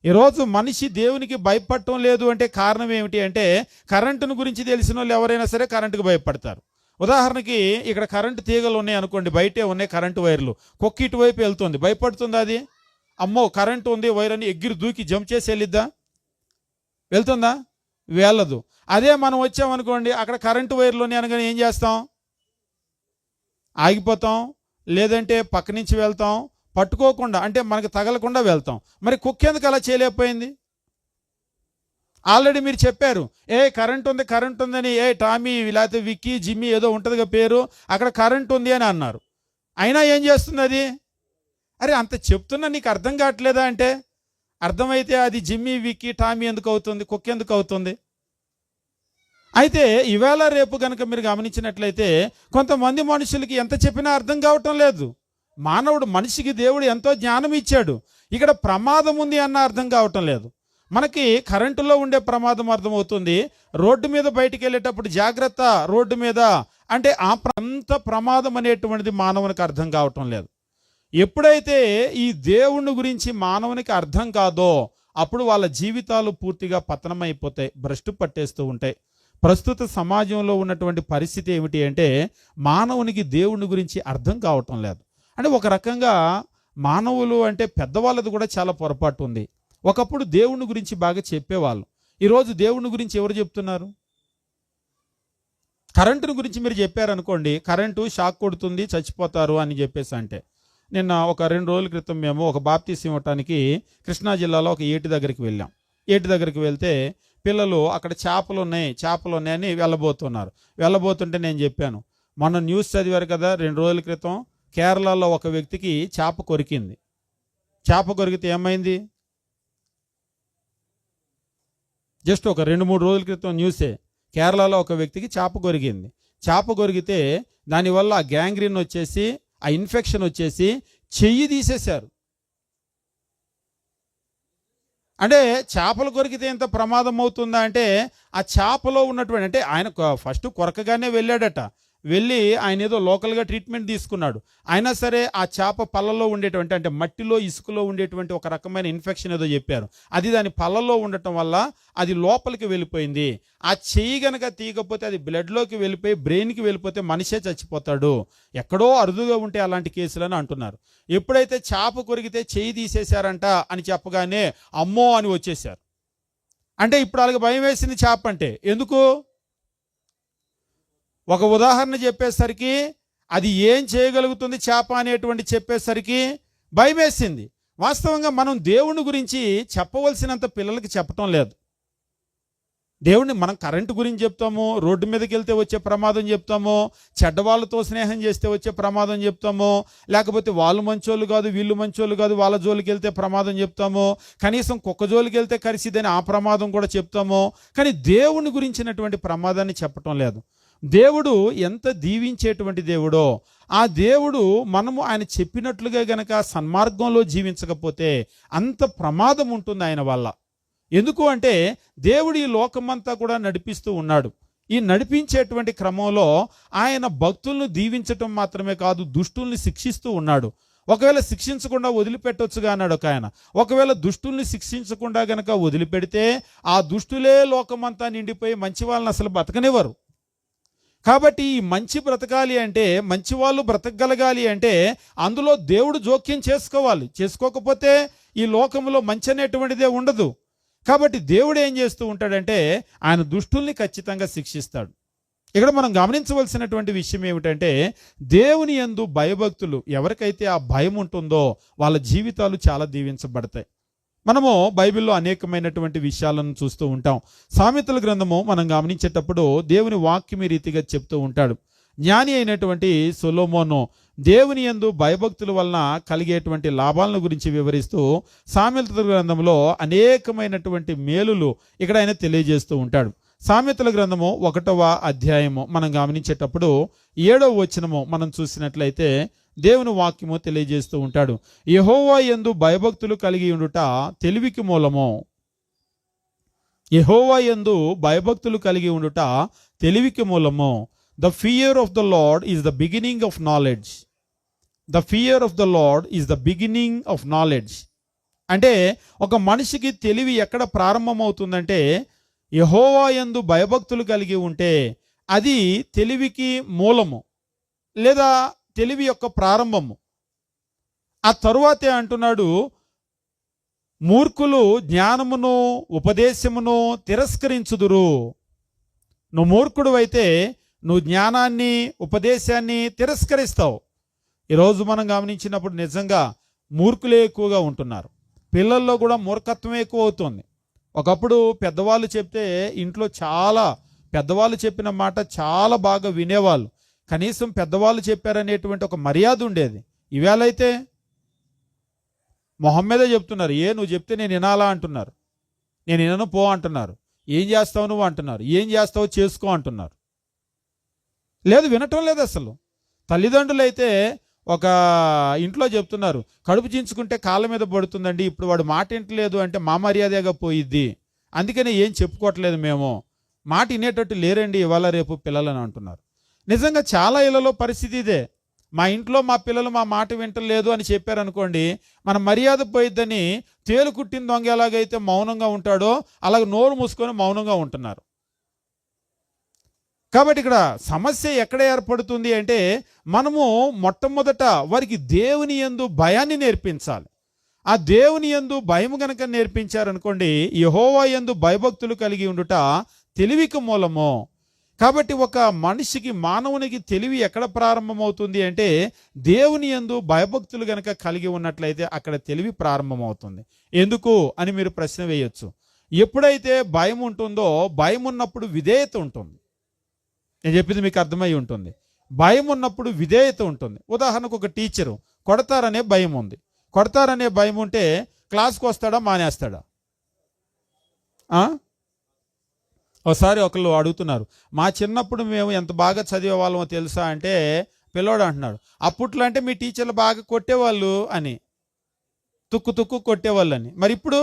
ఈరోజు మనిషి దేవునికి భయపడటం లేదు అంటే కారణం ఏమిటి అంటే కరెంటును గురించి తెలిసిన వాళ్ళు ఎవరైనా సరే కరెంటుకు భయపడతారు. ఉదాహరణకి ఇక్కడ కరెంటు తీగలు ఉన్నాయి అనుకోండి, బయటే ఉన్నాయి కరెంటు వైర్లు, కుక్క ఇటువైపు వెళ్తుంది, భయపడుతుందా అది? అమ్మో కరెంటు ఉంది వైర్ అని ఎగిరి దూకి జంప్ చేసి వెళ్ళిద్దా? వెళ్తుందా? వెళ్ళదు. అదే మనం వచ్చామనుకోండి, అక్కడ కరెంటు వైర్లోనే అనగానే ఏం చేస్తాం? ఆగిపోతాం, లేదంటే పక్క నుంచి వెళ్తాం, పట్టుకోకుండా అంటే మనకు తగలకుండా వెళ్తాం. మరి కుక్క ఎందుకు అలా చేయలేకపోయింది? ఆల్రెడీ మీరు చెప్పారు, కరెంట్ ఉంది కరెంట్ ఉందని, టామీ లేకపోతే విక్కీ జిమ్మీ ఏదో ఉంటుందిగా పేరు, అక్కడ కరెంట్ ఉంది అని అన్నారు. అయినా ఏం చేస్తుంది అది? అరే అంత చెప్తున్నా నీకు అర్థం కావట్లేదా అంటే, అర్థమైతే అది జిమ్మీ విక్కీ టామీ ఎందుకు అవుతుంది, కుక్క ఎందుకు అవుతుంది? అయితే ఇవాళ రేపు కనుక మీరు గమనించినట్లయితే కొంతమంది మనుషులకి ఎంత చెప్పినా అర్థం కావటం లేదు. మానవుడు మనిషికి దేవుడు ఎంతో జ్ఞానం ఇచ్చాడు, ఇక్కడ ప్రమాదం ఉంది అన్న అర్థం కావటం లేదు. మనకి కరెంటులో ఉండే ప్రమాదం అర్థమవుతుంది, రోడ్డు మీద బయటికి వెళ్ళేటప్పుడు జాగ్రత్త రోడ్డు మీద అంటే అంత ప్రమాదం అనేటువంటిది మానవునికి అర్థం కావటం లేదు. ఎప్పుడైతే ఈ దేవుని గురించి మానవునికి అర్థం కాదో అప్పుడు వాళ్ళ జీవితాలు పూర్తిగా పతనమైపోతాయి, భ్రష్టు పట్టేస్తూ ఉంటాయి. ప్రస్తుత సమాజంలో ఉన్నటువంటి పరిస్థితి ఏమిటి అంటే మానవునికి దేవుని గురించి అర్థం కావటం లేదు. అంటే ఒక రకంగా మానవులు అంటే పెద్దవాళ్ళది కూడా చాలా పొరపాటు ఉంది. ఒకప్పుడు దేవుని గురించి బాగా చెప్పేవాళ్ళు, ఈరోజు దేవుని గురించి ఎవరు చెప్తున్నారు? కరెంటుని గురించి మీరు చెప్పారనుకోండి, కరెంటు షాక్ కొడుతుంది చచ్చిపోతారు అని చెప్పేసి అంటే, నిన్న ఒక 2 రోజుల క్రితం మేము ఒక బాప్తీసం ఇవ్వటానికి కృష్ణా జిల్లాలో ఒక ఏటి దగ్గరికి వెళ్ళాం. ఏటి దగ్గరికి వెళ్తే పిల్లలు అక్కడ చేపలు ఉన్నాయని వెళ్ళబోతుంటే నేను చెప్పాను, మొన్న న్యూస్ చదివారు కదా 2 రోజుల క్రితం కేరళలో ఒక వ్యక్తికి చేప కొరికింది. చేప కొరికితే ఏమైంది? జస్ట్ ఒక 2-3 రోజుల క్రితం న్యూసే, కేరళలో ఒక వ్యక్తికి చేప కొరికింది. చేప కొరికితే దానివల్ల గ్యాంగ్రీన్ వచ్చేసి ఆ ఇన్ఫెక్షన్ వచ్చేసి చెయ్యి తీసేశారు. అంటే చేపలు కొరికితే ఎంత ప్రమాదం అవుతుందా అంటే ఆ చేపలో ఉన్నటువంటి అంటే ఆయన ఫస్ట్ కొరకగానే వెళ్ళాడట, వెళ్ళి ఆయన ఏదో లోకల్గా ట్రీట్మెంట్ తీసుకున్నాడు. అయినా సరే ఆ చేప పళ్ళలో ఉండేటువంటి అంటే మట్టిలో ఇసుకలో ఉండేటువంటి ఒక రకమైన ఇన్ఫెక్షన్ ఏదో చెప్పారు, అది దాని పళ్ళలో ఉండటం వల్ల అది లోపలికి వెళ్ళిపోయింది. ఆ చెయ్యి గనక తీయకపోతే అది బ్లడ్లోకి వెళ్ళిపోయి బ్రెయిన్కి వెళ్ళిపోతే మనిషే చచ్చిపోతాడు. ఎక్కడో అరుదుగా ఉంటే అలాంటి కేసులని అంటున్నారు. ఎప్పుడైతే చేప కొరికితే చెయ్యి తీసేశారంట అని చెప్పగానే అమ్మో అని వచ్చేసారు. అంటే ఇప్పుడు వాళ్ళకి భయం వేసింది చేప అంటే. ఎందుకు? ఒక ఉదాహరణ చెప్పేసరికి అది ఏం చేయగలుగుతుంది చేప అనేటువంటి చెప్పేసరికి భయం వేసింది. వాస్తవంగా మనం దేవుని గురించి చెప్పవలసినంత పిల్లలకి చెప్పటం లేదు. దేవుణ్ణి మనం కరెంటు గురించి చెప్తాము, రోడ్డు మీదకి వెళ్తే వచ్చే ప్రమాదం చెప్తాము, చెడ్డవాళ్ళతో స్నేహం చేస్తే వచ్చే ప్రమాదం చెప్తాము, లేకపోతే వాళ్ళు మంచోళ్ళు కాదు వీళ్ళు మంచోళ్ళు కాదు వాళ్ళ జోలికి వెళ్తే ప్రమాదం చెప్తాము, కనీసం కుక్క జోలికి వెళ్తే కరిసిదని ఆ ప్రమాదం కూడా చెప్తాము. కానీ దేవుని గురించినటువంటి ప్రమాదాన్ని చెప్పటం లేదు. దేవుడు ఎంత దీవించేటువంటి దేవుడో ఆ దేవుడు మనము ఆయన చెప్పినట్లుగా గనక సన్మార్గంలో జీవించకపోతే అంత ప్రమాదం ఉంటుంది ఆయన వల్ల. ఎందుకు అంటే దేవుడు ఈ లోకమంతా కూడా నడిపిస్తూ ఉన్నాడు. ఈ నడిపించేటువంటి క్రమంలో ఆయన భక్తులను దీవించటం మాత్రమే కాదు, దుష్టుల్ని శిక్షిస్తూ ఉన్నాడు. ఒకవేళ శిక్షించకుండా వదిలిపెట్టొచ్చుగా అన్నాడు ఒక ఆయన. ఒకవేళ దుష్టుల్ని శిక్షించకుండా గనక వదిలిపెడితే ఆ దుష్టులే లోకమంతా నిండిపోయి మంచి వాళ్ళని అసలు బతకనివ్వరు. కాబట్టి ఈ మంచి బ్రతకాలి అంటే మంచి వాళ్ళు బ్రతకగలగాలి అంటే అందులో దేవుడు జోక్యం చేసుకోవాలి. చేసుకోకపోతే ఈ లోకంలో మంచి అనేటువంటిదే ఉండదు. కాబట్టి దేవుడు ఏం చేస్తూ ఉంటాడంటే ఆయన దుష్టుల్ని ఖచ్చితంగా శిక్షిస్తాడు. ఇక్కడ మనం గమనించవలసినటువంటి విషయం ఏమిటంటే దేవుని యందు భయభక్తులు ఎవరికైతే ఆ భయం ఉంటుందో వాళ్ళ జీవితాలు చాలా దీవించబడతాయి. మనము బైబిల్లో అనేకమైనటువంటి విషయాలను చూస్తూ ఉంటాం. సామెతల గ్రంథము మనం గమనించేటప్పుడు దేవుని వాక్యం ఈ రీతిగా చెప్తూ ఉంటాడు. జ్ఞాని అయినటువంటి సొలొమోను దేవుని యందు భయభక్తుల వలన కలిగేటువంటి లాభాలను గురించి వివరిస్తూ సామెతల గ్రంథంలో అనేకమైనటువంటి మేలులు ఇక్కడ ఆయన తెలియజేస్తూ ఉంటాడు. సామెతల గ్రంథము 1వ అధ్యాయము మనం గమనించేటప్పుడు 7వ వచనము మనం చూసినట్లయితే దేవుని వాక్యము తెలియజేస్తూ ఉంటాడు. యెహోవా యందు భయభక్తులు కలిగి ఉండుట తెలివికి మూలము. యెహోవా యందు భయభక్తులు కలిగి ఉండుట తెలివికి మూలము. The fear of the lord is the beginning of knowledge. The fear of the lord is the beginning of knowledge. అంటే ఒక మనిషికి తెలివి ఎక్కడ ప్రారంభమవుతుందంటే యెహోవా యందు భయభక్తులు కలిగి ఉంటే అది తెలివికి మూలము లేదా తెలివి యొక్క ప్రారంభము. ఆ తరువాతే అంటున్నాడు, మూర్ఖులు జ్ఞానమును ఉపదేశమును తిరస్కరించుదురు. నువ్వు మూర్ఖుడు అయితే నువ్వు జ్ఞానాన్ని ఉపదేశాన్ని తిరస్కరిస్తావు. ఈరోజు మనం గమనించినప్పుడు నిజంగా మూర్ఖులే ఎక్కువగా ఉంటున్నారు. పిల్లల్లో కూడా మూర్ఖత్వమే ఎక్కువ అవుతుంది. ఒకప్పుడు పెద్దవాళ్ళు చెప్తే ఇంట్లో చాలా పెద్దవాళ్ళు చెప్పిన మాట చాలా బాగా వినేవాళ్ళు. కనీసం పెద్దవాళ్ళు చెప్పారనేటువంటి ఒక మర్యాద ఉండేది. ఈవేళ అయితే మొహం మీదే చెప్తున్నారు. నువ్వు చెప్తే నేను వినాలా అంటున్నారు. నేను వినను పో అంటున్నారు. ఏం చేస్తావు నువ్వు అంటున్నారు. ఏం చేస్తావో చేసుకో అంటున్నారు. లేదు, వినటం లేదు అసలు. తల్లిదండ్రులు అయితే ఒక ఇంట్లో చెప్తున్నారు, కడుపు చించుకుంటే కాళ్ళ మీద పడుతుందండి, ఇప్పుడు వాడు మాట వింటలేదు అంటే మా మర్యాదగా పోయిద్ది, అందుకనే ఏం చెప్పుకోవట్లేదు, మేము మాట వినేటట్టు లేరండి ఇవాళ రేపు పిల్లలని అంటున్నారు. నిజంగా చాలా ఇళ్లలో పరిస్థితి ఇదే. మా ఇంట్లో మా పిల్లలు మా మాట వింటలేదు అని చెప్పారనుకోండి, మన మర్యాద పోయిద్దని తేలు కుట్టిన దొంగ ఎలాగైతే మౌనంగా ఉంటాడో అలాగ నోరు మూసుకొని మౌనంగా ఉంటున్నారు. కాబట్టి ఇక్కడ సమస్య ఎక్కడ ఏర్పడుతుంది అంటే మనము మొట్టమొదట వారికి దేవుని యందు భయాన్ని నేర్పించాలి. ఆ దేవుని యందు భయం గనక నేర్పించారనుకోండి, యెహోవా యందు భయభక్తులు కలిగి ఉండుట తెలివికి మూలము. కాబట్టి ఒక మనిషికి మానవునికి తెలివి ఎక్కడ ప్రారంభమవుతుంది అంటే దేవుని యందు భయభక్తులు గనక కలిగి ఉన్నట్లయితే అక్కడ తెలివి ప్రారంభమవుతుంది. ఎందుకు అని మీరు ప్రశ్న వేయొచ్చు. ఎప్పుడైతే భయం ఉంటుందో భయం ఉన్నప్పుడు విధేయత ఉంటుంది. నేను చెప్పింది మీకు అర్థమై ఉంటుంది. భయం ఉన్నప్పుడు విధేయత ఉంటుంది. ఉదాహరణకు ఒక టీచరు కొడతారనే భయం ఉంది. కొడతారనే భయం ఉంటే క్లాస్కి వస్తాడా మానేస్తాడా? ఒకసారి ఒకళ్ళు అడుగుతున్నారు, మా చిన్నప్పుడు మేము ఎంత బాగా చదివే వాళ్ళమో తెలుసా అంటే పిల్లోడు అంటున్నాడు, అప్పట్లో అంటే మీ టీచర్లు బాగా కొట్టేవాళ్ళు అని, తుక్కు తుక్కు కొట్టేవాళ్ళు అని. మరి ఇప్పుడు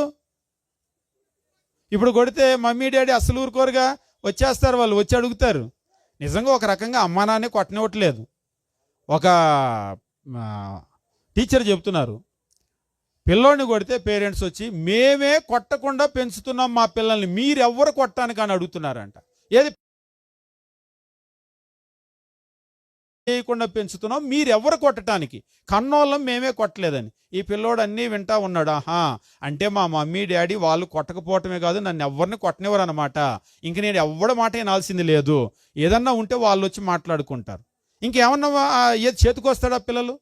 కొడితే మమ్మీ డాడీ అసలు ఊరుకోరుగా, వచ్చేస్తారు, వాళ్ళు వచ్చి అడుగుతారు. నిజంగా ఒక రకంగా అమ్మా నాన్నే కొట్టనివ్వట్లేదు. ఒక టీచర్ చెబుతున్నారు, పిల్లోడిని కొడితే పేరెంట్స్ వచ్చి మేమే కొట్టకుండా పెంచుతున్నాం మా పిల్లల్ని, మీరెవ్వరు కొట్టడానికి అని అడుగుతున్నారంట. ఏది చేయకుండా పెంచుతున్నాం, మీరెవ్వరు కొట్టడానికి, కన్నోళ్ళం మేమే కొట్టలేదని. ఈ పిల్లోడు అన్నీ వింటా ఉన్నాడు. అంటే మా మమ్మీ డాడీ వాళ్ళు కొట్టకపోవటమే కాదు, నన్ను ఎవరిని కొట్టనివ్వరు అనమాట. ఇంక నేను ఎవ్వడ మాట వినాల్సింది లేదు, ఏదన్నా ఉంటే వాళ్ళు వచ్చి మాట్లాడుకుంటారు. ఇంకేమన్నా ఏది చేతికొస్తాడా పిల్లలు?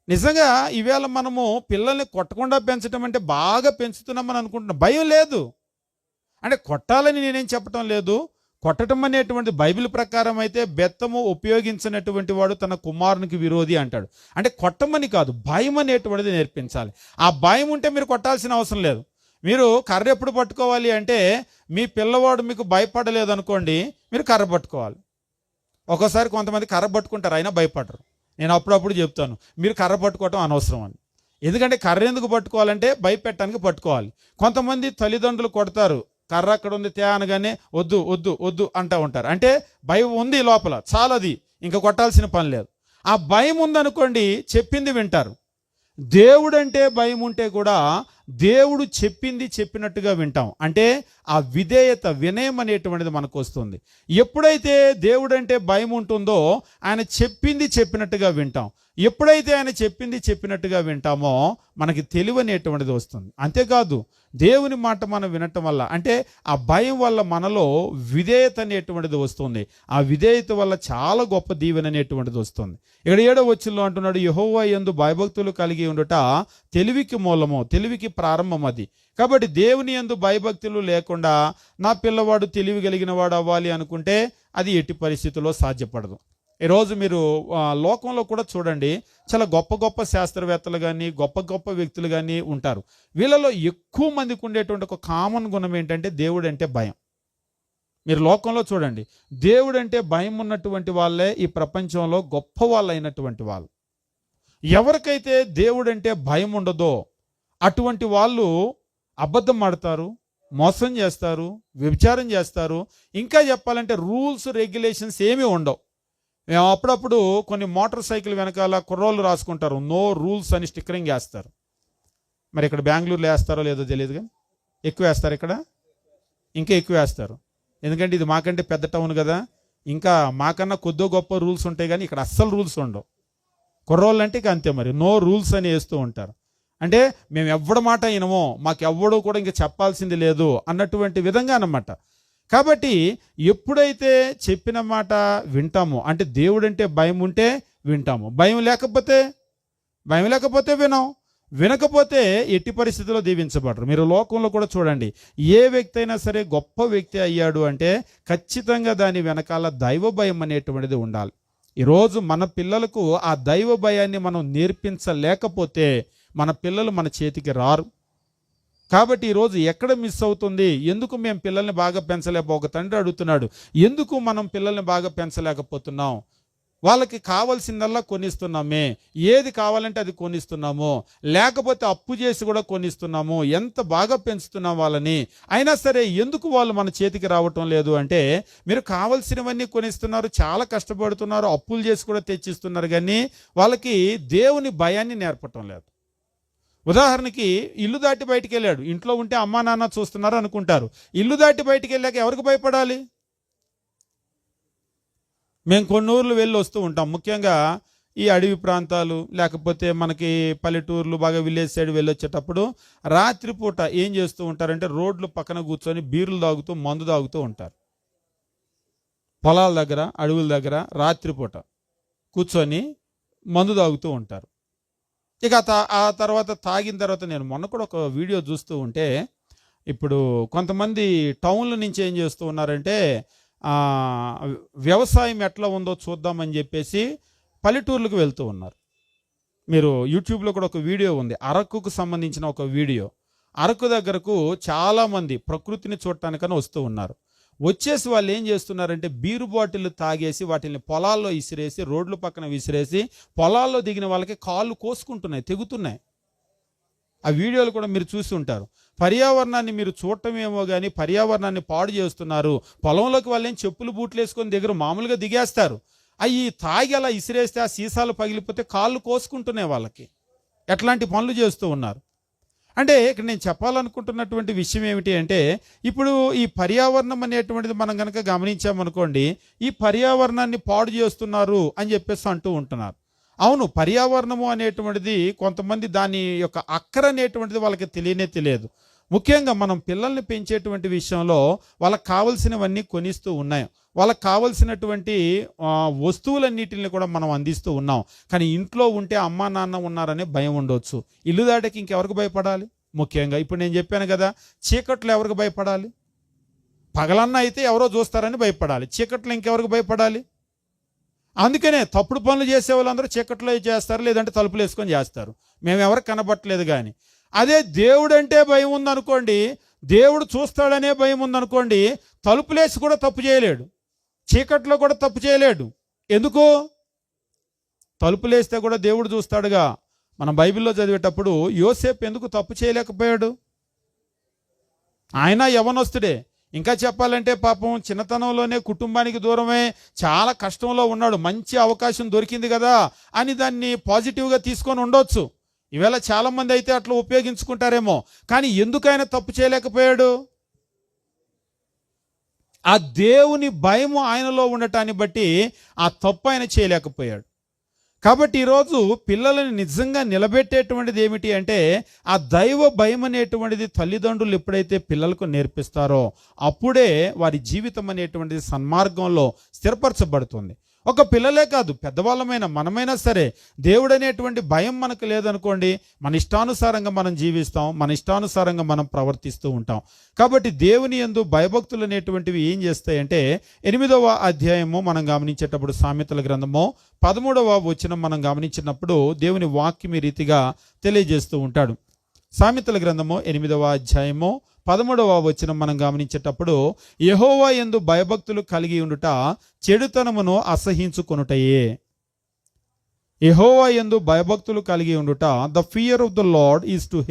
నిజంగా ఈవేళ మనము పిల్లల్ని కొట్టకుండా పెంచడం అంటే బాగా పెంచుతున్నామని అనుకుంటున్నాం. భయం లేదు అంటే కొట్టాలని నేనేం చెప్పటం లేదు. కొట్టడం అనేటువంటి బైబిల్ ప్రకారం అయితే బెత్తము ఉపయోగించినటువంటి వాడు తన కుమారునికి విరోధి అంటాడు. అంటే కొట్టమని కాదు, భయం అనేటువంటిది నేర్పించాలి. ఆ భయం ఉంటే మీరు కొట్టాల్సిన అవసరం లేదు. మీరు కర్ర ఎప్పుడు పట్టుకోవాలి అంటే మీ పిల్లవాడు మీకు భయపడలేదు అనుకోండి, మీరు కర్ర పట్టుకోవాలి. ఒక్కోసారి కొంతమంది కర్ర పట్టుకుంటారు అయినా భయపడరు. నేను అప్పుడప్పుడు చెప్తాను, మీరు కర్ర పట్టుకోవటం అనవసరం అని. ఎందుకంటే కర్ర ఎందుకు పట్టుకోవాలంటే భయపెట్టడానికి పట్టుకోవాలి. కొంతమంది తల్లిదండ్రులు కొడతారు, కర్ర అక్కడ ఉంది తే అనగానే వద్దు వద్దు వద్దు అంటూ ఉంటారు. అంటే భయం ఉంది లోపల, చాలది, ఇంకా కొట్టాల్సిన పని లేదు. ఆ భయం ఉందనుకోండి చెప్పింది వింటారు. దేవుడంటే భయం ఉంటే కూడా దేవుడు చెప్పింది చెప్పినట్టుగా వింటాం. అంటే ఆ విధేయత, వినయం అనేటువంటిది మనకు వస్తుంది. ఎప్పుడైతే దేవుడంటే భయం ఉంటుందో ఆయన చెప్పింది చెప్పినట్టుగా వింటాం. ఎప్పుడైతే ఆయన చెప్పింది చెప్పినట్టుగా వింటామో మనకి తెలివి అనేటువంటిది వస్తుంది. అంతేకాదు దేవుని మాట మనం వినటం వల్ల, అంటే ఆ భయం వల్ల మనలో విధేయత అనేటువంటిది వస్తుంది. ఆ విధేయత వల్ల చాలా గొప్ప దీవెన అనేటువంటిది వస్తుంది. ఇక్కడ 7వ వచనంలో అంటున్నాడు, యెహోవా యందు భయభక్తులు కలిగి ఉండుట తెలివికి మూలము, తెలివికి ప్రారంభం అది. కాబట్టి దేవుని యందు భయభక్తులు లేకుండా నా పిల్లవాడు తెలివి కలిగిన వాడు అవ్వాలి అనుకుంటే అది ఎట్టి పరిస్థితుల్లో సాధ్యపడదు. ఈరోజు మీరు లోకంలో కూడా చూడండి, చాలా గొప్ప గొప్ప శాస్త్రవేత్తలు కానీ, గొప్ప గొప్ప వ్యక్తులు కానీ ఉంటారు. వీళ్ళలో ఎక్కువ మందికి ఉండేటువంటి ఒక కామన్ గుణం ఏంటంటే దేవుడు అంటే భయం. మీరు లోకంలో చూడండి, దేవుడు అంటే భయం ఉన్నటువంటి వాళ్ళే ఈ ప్రపంచంలో గొప్ప వాళ్ళు అయినటువంటి వాళ్ళు. ఎవరికైతే దేవుడు అంటే భయం ఉండదో అటువంటి వాళ్ళు అబద్ధం ఆడతారు, మోసం చేస్తారు, వ్యభిచారం చేస్తారు. ఇంకా చెప్పాలంటే రూల్స్ రెగ్యులేషన్స్ ఏమీ ఉండవు. మేము అప్పుడప్పుడు కొన్ని మోటార్ సైకిల్ వెనకాల కుర్రోళ్ళు రాసుకుంటారు, నో రూల్స్ అని స్టిక్కరింగ్ వేస్తారు. మరి ఇక్కడ బెంగళూరులో వేస్తారో లేదో తెలియదు, కానీ ఎక్కువ వేస్తారు, ఇక్కడ ఇంకా ఎక్కువ వేస్తారు. ఎందుకంటే ఇది మాకంటే పెద్ద టౌన్ కదా, ఇంకా మాకన్నా కొద్దో గొప్ప రూల్స్ ఉంటాయి, కానీ ఇక్కడ అస్సలు రూల్స్ ఉండవు. కుర్రోళ్ళు అంటే ఇక అంతే, మరి నో రూల్స్ అని వేస్తూ ఉంటారు. అంటే మేము ఎవ్వడ మాట అయినమో, మాకు ఎవ్వడూ కూడా ఇంకా చెప్పాల్సింది లేదు అన్నటువంటి విధంగా అన్నమాట. కాబట్టి ఎప్పుడైతే చెప్పిన మాట వింటామో, అంటే దేవుడు అంటే భయం ఉంటే వింటాము, భయం లేకపోతే వినం, వినకపోతే ఎట్టి పరిస్థితుల్లో దీవించబడరు. మీరు లోకంలో కూడా చూడండి, ఏ వ్యక్తి అయినా సరే గొప్ప వ్యక్తి అయ్యాడు అంటే ఖచ్చితంగా దాని వెనకాల దైవ భయం అనేటువంటిది ఉండాలి. ఈరోజు మన పిల్లలకు ఆ దైవ భయాన్ని మనం నేర్పించలేకపోతే మన పిల్లలు మన చేతికి రారు. కాబట్టి ఈరోజు ఎక్కడ మిస్ అవుతుంది, ఎందుకు మేము పిల్లల్ని బాగా ఒక తండ్రి అడుగుతున్నాడు, ఎందుకు మనం పిల్లల్ని బాగా పెంచలేకపోతున్నాం? వాళ్ళకి కావాల్సిందల్లా కొనిస్తున్నామే, ఏది కావాలంటే అది కొనిస్తున్నాము, లేకపోతే అప్పు చేసి కూడా కొనిస్తున్నాము, ఎంత బాగా పెంచుతున్నాం వాళ్ళని, అయినా సరే ఎందుకు వాళ్ళు మన చేతికి రావటం లేదు అంటే, మీరు కావాల్సినవన్నీ కొనిస్తున్నారు, చాలా కష్టపడుతున్నారు, అప్పులు చేసి కూడా తెచ్చిస్తున్నారు, కానీ వాళ్ళకి దేవుని భయాన్ని నేర్పటం లేదు. ఉదాహరణకి ఇల్లు దాటి బయటికి వెళ్ళాడు, ఇంట్లో ఉంటే అమ్మా నాన్న చూస్తున్నారు అనుకుంటారు, ఇల్లు దాటి బయటికి వెళ్ళాక ఎవరికి భయపడాలి? మేము కొన్ని ఊర్లు వెళ్ళి వస్తూ ఉంటాం, ముఖ్యంగా ఈ అడవి ప్రాంతాలు, లేకపోతే మనకి పల్లెటూర్లు, బాగా విలేజ్ సైడ్ వెళ్ళొచ్చేటప్పుడు రాత్రిపూట ఏం చేస్తూ ఉంటారంటే రోడ్లు పక్కన కూర్చొని బీర్లు తాగుతూ మందు తాగుతూ ఉంటారు. పొలాల దగ్గర, అడవుల దగ్గర రాత్రిపూట కూర్చొని మందు తాగుతూ ఉంటారు. ఇక ఆ తర్వాత తాగిన తర్వాత నేను మొన్న కూడా ఒక వీడియో చూస్తూ ఉంటే, ఇప్పుడు కొంతమంది టౌన్ల నుంచి ఏం చేస్తూ ఉన్నారంటే, వ్యవసాయం ఎట్లా ఉందో చూద్దామని చెప్పేసి పల్లెటూర్లకు వెళ్తూ ఉన్నారు. మీరు యూట్యూబ్లో కూడా ఒక వీడియో ఉంది, అరకుకు సంబంధించిన ఒక వీడియో. అరకు దగ్గరకు చాలామంది ప్రకృతిని చూడటానికని వస్తూ ఉన్నారు. వచ్చేసి వాళ్ళు ఏం చేస్తున్నారంటే బీరు బాటిల్ తాగేసి వాటిని పొలాల్లో విసిరేసి, రోడ్ల పక్కన విసిరేసి, పొలాల్లో దిగిన వాళ్ళకి కాళ్ళు కోసుకుంటున్నాయి, తెగుతున్నాయి. ఆ వీడియోలు కూడా మీరు చూసి ఉంటారు. పర్యావరణాన్ని మీరు చూడటమేమో కానీ పర్యావరణాన్ని పాడు చేస్తున్నారు. పొలంలోకి వాళ్ళేం చెప్పులు బూట్లు వేసుకొని దగ్గర మామూలుగా దిగేస్తారు, అవి తాగి అలా ఇసిరేస్తే ఆ సీసాలు పగిలిపోతే కాళ్ళు కోసుకుంటున్నాయి వాళ్ళకి. ఎట్లాంటి పనులు చేస్తూ ఉన్నారు అంటే, ఇక్కడ నేను చెప్పాలనుకుంటున్నటువంటి విషయం ఏమిటి అంటే, ఇప్పుడు ఈ పర్యావరణం అనేటువంటిది మనం కనుక గమనించామనుకోండి, ఈ పర్యావరణాన్ని పాడు చేస్తున్నారు అని చెప్పేసి అంటూ ఉంటున్నారు. అవును, పర్యావరణము అనేటువంటిది కొంతమంది దాని యొక్క అక్కర అనేటువంటిది వాళ్ళకి తెలియదు. ముఖ్యంగా మనం పిల్లల్ని పెంచేటువంటి విషయంలో వాళ్ళకి కావలసినవన్నీ కొనిస్తూ ఉన్నాం, వాళ్ళకి కావలసినటువంటి వస్తువులన్నిటిని కూడా మనం అందిస్తూ ఉన్నాం. కానీ ఇంట్లో ఉంటే అమ్మా నాన్న ఉన్నారనే భయం ఉండొచ్చు. ఇల్లు దాటకి ఇంకెవరికి భయపడాలి? ముఖ్యంగా ఇప్పుడు నేను చెప్పాను కదా, చీకట్లో ఎవరికి భయపడాలి? పగలన్నా అయితే ఎవరో చూస్తారని భయపడాలి, చీకట్లో ఇంకెవరికి భయపడాలి? అందుకనే తప్పుడు పనులు చేసే వాళ్ళందరూ చీకట్లో చేస్తారు, లేదంటే తలుపులు వేసుకొని చేస్తారు, మేము ఎవరికి కనబట్టలేదు. కానీ అదే దేవుడు అంటే భయం ఉందనుకోండి, దేవుడు చూస్తాడనే భయం ఉందనుకోండి, తలుపులేసి కూడా తప్పు చేయలేడు, చీకట్లో కూడా తప్పు చేయలేడు. ఎందుకు? తలుపులేస్తే కూడా దేవుడు చూస్తాడుగా. మనం బైబిల్లో చదివేటప్పుడు యోసేపు ఎందుకు తప్పు చేయలేకపోయాడు? ఆయన యవనస్తుడే, ఇంకా చెప్పాలంటే పాపం చిన్నతనంలోనే కుటుంబానికి దూరమే చాలా కష్టంలో ఉన్నాడు, మంచి అవకాశం దొరికింది కదా అని దాన్ని పాజిటివ్గా తీసుకొని ఉండొచ్చు. ఈవేళ చాలామంది అయితే అట్లా ఉపయోగించుకుంటారేమో, కానీ ఎందుకు ఆయన తప్పు చేయలేకపోయాడు? ఆ దేవుని భయము ఆయనలో ఉండటాన్ని బట్టి ఆ తప్పు ఆయన చేయలేకపోయాడు. కాబట్టి ఈరోజు పిల్లలను నిజంగా నిలబెట్టేటువంటిది ఏమిటి అంటే, ఆ దైవ భయం అనేటువంటిది తల్లిదండ్రులు ఎప్పుడైతే పిల్లలకు నేర్పిస్తారో అప్పుడే వారి జీవితం అనేటువంటిది సన్మార్గంలో స్థిరపరచబడుతుంది. ఒక పిల్లలే కాదు, పెద్దవాళ్ళమైనా మనమైనా సరే దేవుడు అనేటువంటి భయం మనకు లేదనుకోండి, మన ఇష్టానుసారంగా మనం జీవిస్తాం, మన ఇష్టానుసారంగా మనం ప్రవర్తిస్తూ ఉంటాం. కాబట్టి దేవుని యందు భయభక్తులు అనేటువంటివి ఏం చేస్తాయంటే 8వ అధ్యాయము మనం గమనించేటప్పుడు, సామెతల గ్రంథము 13వ వచనం మనం గమనించినప్పుడు దేవుని వాక్యం ఈ రీతిగా తెలియజేస్తూ ఉంటాడు. సామెతల గ్రంథము 8వ అధ్యాయము 13వ వచనం మనం గమనించేటప్పుడు, యెహోవా యందు భయభక్తులు కలిగి ఉండుట చెడుతనమును అసహించుకొనుటయే. యెహోవా యందు భయభక్తులు కలిగి ఉండుట, the fear of the lord is to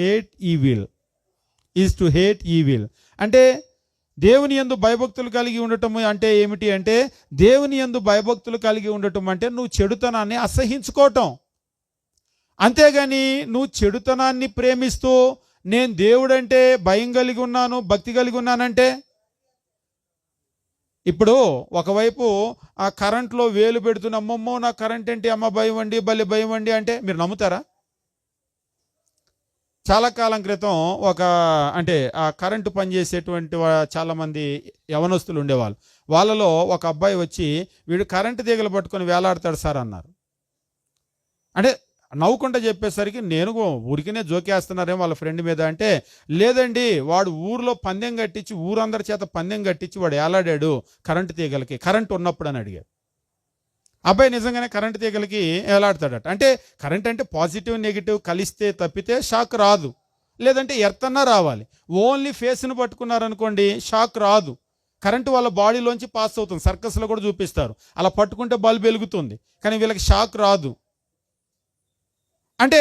hate evil. అంటే దేవుని యందు భయభక్తులు కలిగి ఉండటం అంటే ఏమిటి అంటే, దేవుని యందు భయభక్తులు కలిగి ఉండటం అంటే నువ్వు చెడుతనాన్ని అసహించుకోవటం. అంతేగాని నువ్వు చెడుతనాన్ని ప్రేమిస్తూ నేను దేవుడంటే భయం కలిగి ఉన్నాను, భక్తి కలిగి ఉన్నానంటే, ఇప్పుడు ఒకవైపు ఆ కరెంట్లో వేలు పెడుతున్న అమ్మమ్మో నా కరెంట్ ఏంటి అమ్మ భయం అండి, భలే భయం అండి అంటే మీరు నమ్ముతారా? చాలా కాలం క్రితం అంటే ఆ కరెంటు పనిచేసేటువంటి చాలామంది యవనస్తులు ఉండేవాళ్ళు. వాళ్ళలో ఒక అబ్బాయి వచ్చి, వీడు కరెంటు తీగలు పట్టుకొని వేలాడతాడు సార్ అన్నారు. అంటే నవ్వుకుంటా చెప్పేసరికి నేను ఊరికినే జోకేస్తున్నారేమో వాళ్ళ ఫ్రెండ్ మీద అంటే, లేదండి వాడు ఊరిలో పందెం కట్టించి, ఊరందరి చేత పందెం కట్టించి వాడు ఏలాడాడు కరెంటు తీగలకి, కరెంట్ ఉన్నప్పుడు అని అడిగాడు. అబ్బాయి నిజంగానే కరెంటు తీగలకి ఏలాడతాడట. అంటే కరెంట్ అంటే పాజిటివ్ నెగిటివ్ కలిస్తే తప్పితే షాక్ రాదు, లేదంటే ఎర్త్ అన్నా రావాలి. ఓన్లీ ఫేస్ని పట్టుకున్నారనుకోండి షాక్ రాదు. కరెంటు వాళ్ళ బాడీలోంచి పాస్ అవుతుంది, సర్కస్లో కూడా చూపిస్తారు, అలా పట్టుకుంటే బల్బ్ వెలుగుతుంది, కానీ వీళ్ళకి షాక్ రాదు. అంటే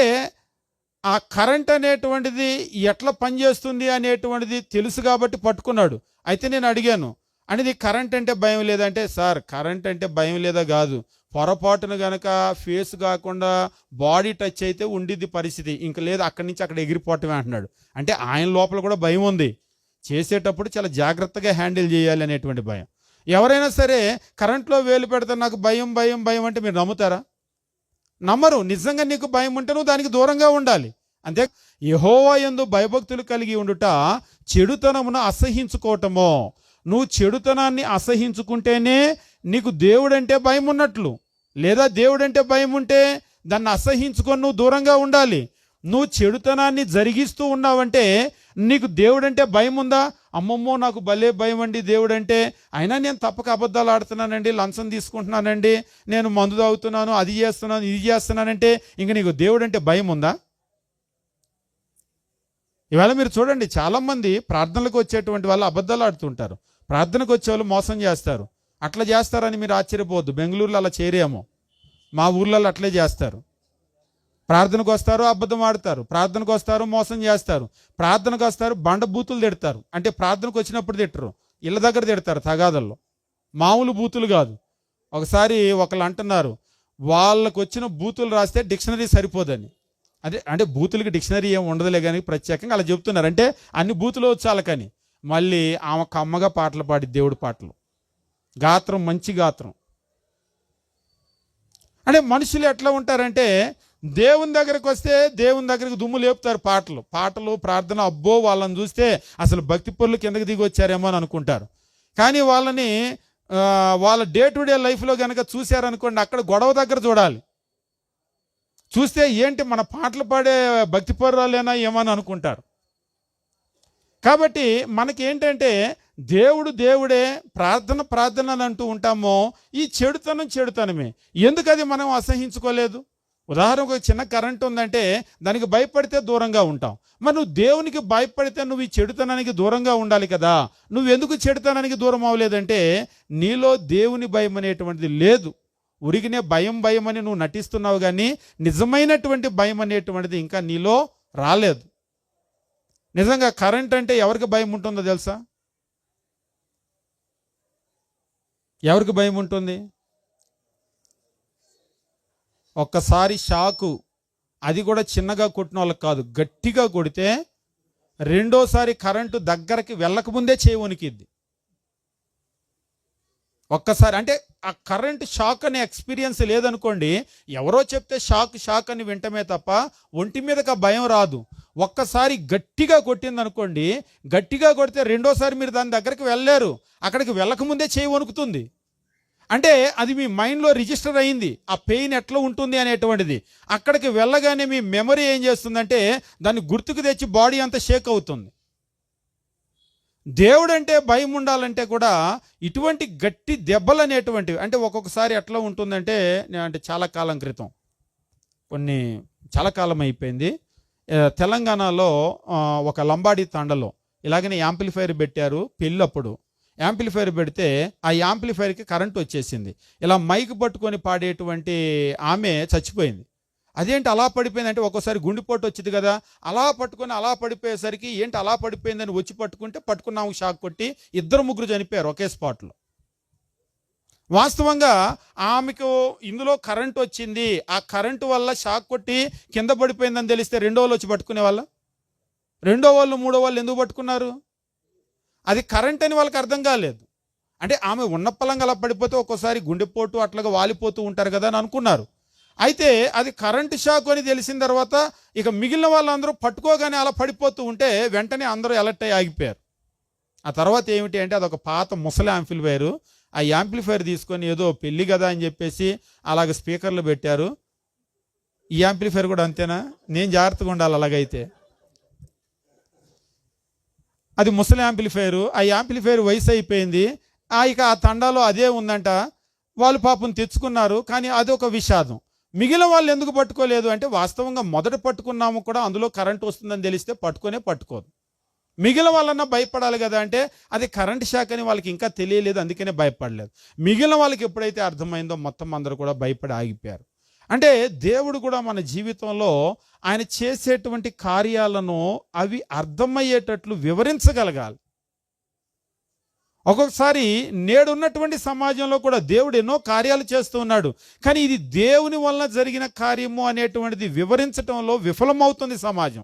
ఆ కరెంట్ అనేటువంటిది ఎట్లా పనిచేస్తుంది అనేటువంటిది తెలుసు కాబట్టి పట్టుకున్నాడు. అయితే నేను అడిగాను, అనేది కరెంట్ అంటే భయం లేదంటే, సార్ కరెంట్ అంటే భయం లేదా కాదు, పొరపాటున గనక ఫేస్ కాకుండా బాడీ టచ్ అయితే ఉండిద్ది పరిస్థితి, ఇంక లేదు అక్కడి నుంచి అక్కడ ఎగిరిపోవటమే అంటున్నాడు. అంటే ఆయన లోపల కూడా భయం ఉంది, చేసేటప్పుడు చాలా జాగ్రత్తగా హ్యాండిల్ చేయాలి అనేటువంటి భయం. ఎవరైనా సరే కరెంట్లో వేలు పెడితే నాకు భయం భయం భయం అంటే మీరు నమ్ముతారా? నమ్మరు. నిజంగా నీకు భయం ఉంటే నువ్వు దానికి దూరంగా ఉండాలి. అంతే. యెహోవా యందు భయభక్తులు కలిగి ఉండుట చెడుతనమును అసహించుకోవటమో. నువ్వు చెడుతనాన్ని అసహించుకుంటేనే నీకు దేవుడంటే భయం ఉన్నట్లు. లేదా దేవుడంటే భయం ఉంటే దాన్ని అసహించుకొని నువ్వు దూరంగా ఉండాలి. నువ్వు చెడుతనాన్ని జరిగిస్తూ ఉన్నావంటే నీకు దేవుడంటే భయం ఉందా? అమ్మమ్మో నాకు భలే భయం అండి దేవుడంటే, అయినా నేను తప్పక అబద్ధాలు ఆడుతున్నానండి, లంచం తీసుకుంటున్నానండి, నేను మందు తాగుతున్నాను, అది చేస్తున్నాను ఇది చేస్తున్నానంటే ఇంక నీకు దేవుడంటే భయం ఉందా? ఇవాళ మీరు చూడండి, చాలామంది ప్రార్థనలకు వచ్చేటువంటి వాళ్ళు అబద్ధాలు ఆడుతుంటారు, ప్రార్థనకు వచ్చే వాళ్ళు మోసం చేస్తారు. అట్లా చేస్తారని మీరు ఆశ్చర్యపోవద్దు. బెంగళూరులో అలా చేరేమో, మా ఊర్లలో అట్లే చేస్తారు. ప్రార్థనకు వస్తారు అబద్ధం ఆడతారు, ప్రార్థనకు వస్తారు మోసం చేస్తారు, ప్రార్థనకు వస్తారు బండ బూతులు తిడతారు. అంటే ప్రార్థనకు వచ్చినప్పుడు తిట్టరు, ఇళ్ళ దగ్గర తిడతారు తగాదల్లో, మామూలు బూతులు కాదు. ఒకసారి ఒకళ్ళు అంటున్నారు, వాళ్ళకు వచ్చిన బూతులు రాస్తే డిక్షనరీ సరిపోదని. అదే అంటే బూతులకి డిక్షనరీ ఏమి ఉండదులే కానీ ప్రత్యేకంగా అలా చెప్తున్నారు. అంటే అన్ని బూతులు వచ్చాలకని. మళ్ళీ ఆమె కమ్మగా పాటలు పాడి, దేవుడి పాటలు, గాత్రం మంచి గాత్రం. అంటే మనుషులు ఎట్లా ఉంటారంటే దేవుని దగ్గరకు వస్తే దేవుని దగ్గరికి దుమ్ము లేపుతారు, పాటలు ప్రార్థన, అబ్బో వాళ్ళని చూస్తే అసలు భక్తి పనులు కిందకి దిగి వచ్చారేమో అని అనుకుంటారు. కానీ వాళ్ళని వాళ్ళ డే టు డే లైఫ్లో కనుక చూశారనుకోండి, అక్కడ గొడవ దగ్గర చూడాలి. చూస్తే ఏంటి మన పాటలు పాడే భక్తి పరురాలేనా ఏమని అనుకుంటారు. కాబట్టి మనకేంటంటే దేవుడే, ప్రార్థన అని అంటూ ఉంటామో, ఈ చెడుతనమే. ఎందుకు అది మనం అసహించుకోలేదు? ఉదాహరణకు ఒక చిన్న కరెంట్ ఉందంటే దానికి భయపడితే దూరంగా ఉంటాం. మరి నువ్వు దేవునికి భయపడితే నువ్వు ఈ చెడుతనానికి దూరంగా ఉండాలి కదా. నువ్వు ఎందుకు చెడుతనానికి దూరం అవ్వలేదంటే నీలో దేవుని భయం అనేటువంటిది లేదు. ఉరిగినే భయం అని నువ్వు నటిస్తున్నావు, కానీ నిజమైనటువంటి భయం అనేటువంటిది ఇంకా నీలో రాలేదు. నిజంగా కరెంట్ అంటే ఎవరికి భయం ఉంటుందో తెలుసా? ఎవరికి భయం ఉంటుంది? ఒక్కసారి షాకు, అది కూడా చిన్నగా కొట్టిన వాళ్ళకి కాదు, గట్టిగా కొడితే రెండోసారి కరెంటు దగ్గరికి వెళ్ళకముందే చేయి వణికిద్ది. ఒక్కసారి అంటే ఆ కరెంట్ షాక్ అనే ఎక్స్పీరియన్స్ లేదనుకోండి, ఎవరో చెప్తే షాక్ అని వింటమే తప్ప ఒంటి మీదకి భయం రాదు. ఒక్కసారి గట్టిగా కొట్టింది అనుకోండి, గట్టిగా కొడితే రెండోసారి మీరు దాని దగ్గరికి వెళ్ళలేరు, అక్కడికి వెళ్ళకముందే చేయి వణుకుతుంది. అంటే అది మీ మైండ్లో రిజిస్టర్ అయింది, ఆ పెయిన్ ఎట్లా ఉంటుంది అనేటువంటిది. అక్కడికి వెళ్ళగానే మీ మెమరీ ఏం చేస్తుందంటే దాన్ని గుర్తుకు తెచ్చి బాడీ అంతా షేక్ అవుతుంది. దేవుడంటే భయం ఉండాలంటే కూడా ఇటువంటి గట్టి దెబ్బలు అనేటువంటివి, అంటే ఒక్కొక్కసారి ఎట్లా ఉంటుందంటే, అంటే చాలా కాలం క్రితం, చాలా కాలం అయిపోయింది, తెలంగాణలో ఒక లంబాడి తండలో ఇలాగనే యాంప్లిఫైర్ పెట్టారు పెళ్ళప్పుడు. యాంప్లిఫైర్ పెడితే ఆ యాంప్లిఫైర్కి కరెంట్ వచ్చేసింది. ఇలా మైక్ పట్టుకొని పాడేటువంటి ఆమె చచ్చిపోయింది. అదేంటి అలా పడిపోయింది అంటే, ఒక్కోసారి గుండెపోటు వచ్చింది కదా, అలా పట్టుకొని అలా పడిపోయేసరికి ఏంటి అలా పడిపోయిందని వచ్చి పట్టుకున్నాము షాక్ కొట్టి 2-3 చనిపోయారు ఒకే స్పాట్లో. వాస్తవంగా ఆమెకు ఇందులో కరెంట్ వచ్చింది, ఆ కరెంటు వల్ల షాక్ కొట్టి కింద పడిపోయిందని తెలిస్తే రెండో వాళ్ళు వచ్చి పట్టుకునే వాళ్ళ, రెండో వాళ్ళు మూడో వాళ్ళు ఎందుకు పట్టుకున్నారు? అది కరెంట్ అని వాళ్ళకి అర్థం కాలేదు. అంటే ఆమె ఉన్న పలంగా అలా పడిపోతే ఒక్కోసారి గుండెపోటు అట్లాగా వాలిపోతూ ఉంటారు కదా అని అనుకున్నారు. అయితే అది కరెంటు షాక్ అని తెలిసిన తర్వాత ఇక మిగిలిన వాళ్ళందరూ పట్టుకోగానే అలా పడిపోతూ ఉంటే వెంటనే అందరూ అలర్ట్ అయ్యి ఆగిపోయారు. ఆ తర్వాత ఏమిటి అంటే అదొక పాత ముసలి యాంప్లిఫైరు. ఆ యాంప్లిఫైర్ తీసుకొని ఏదో పెళ్ళి కదా అని చెప్పేసి అలాగ స్పీకర్లు పెట్టారు. ఈ యాంప్లిఫైర్ కూడా అంతేనా? నేను జాగ్రత్తగా ఉండాలి అలాగైతే. అది ముసలి యాంప్లిఫైరు. ఆ యాంప్లిఫైర్ వయసు అయిపోయింది. ఇక ఆ తండాలో అదే ఉందంట. వాళ్ళు పాపం తెచ్చుకున్నారు, కానీ అదొక విషాదం. మిగిలిన వాళ్ళు ఎందుకు పట్టుకోలేదు అంటే, వాస్తవంగా మొదట పట్టుకున్నాము కూడా అందులో కరెంట్ వస్తుందని తెలిస్తే పట్టుకోదు. మిగిలిన వాళ్ళన్నా భయపడాలి కదా అంటే, అది కరెంట్ షాక్ అని వాళ్ళకి ఇంకా తెలియలేదు, అందుకనే భయపడలేదు. మిగిలిన వాళ్ళకి ఎప్పుడైతే అర్థమైందో మొత్తం అందరూ కూడా భయపడి ఆగిపోయారు. అంటే దేవుడు కూడా మన జీవితంలో ఆయన చేసేటువంటి కార్యాలను అవి అర్థమయ్యేటట్లు వివరించగలగాలి. ఒక్కొక్కసారి నేడున్నటువంటి సమాజంలో కూడా దేవుడు ఎన్నో కార్యాలు చేస్తూ ఉన్నాడు, కానీ ఇది దేవుని వలన జరిగిన కార్యము అనేటువంటిది వివరించటంలో విఫలమవుతుంది సమాజం.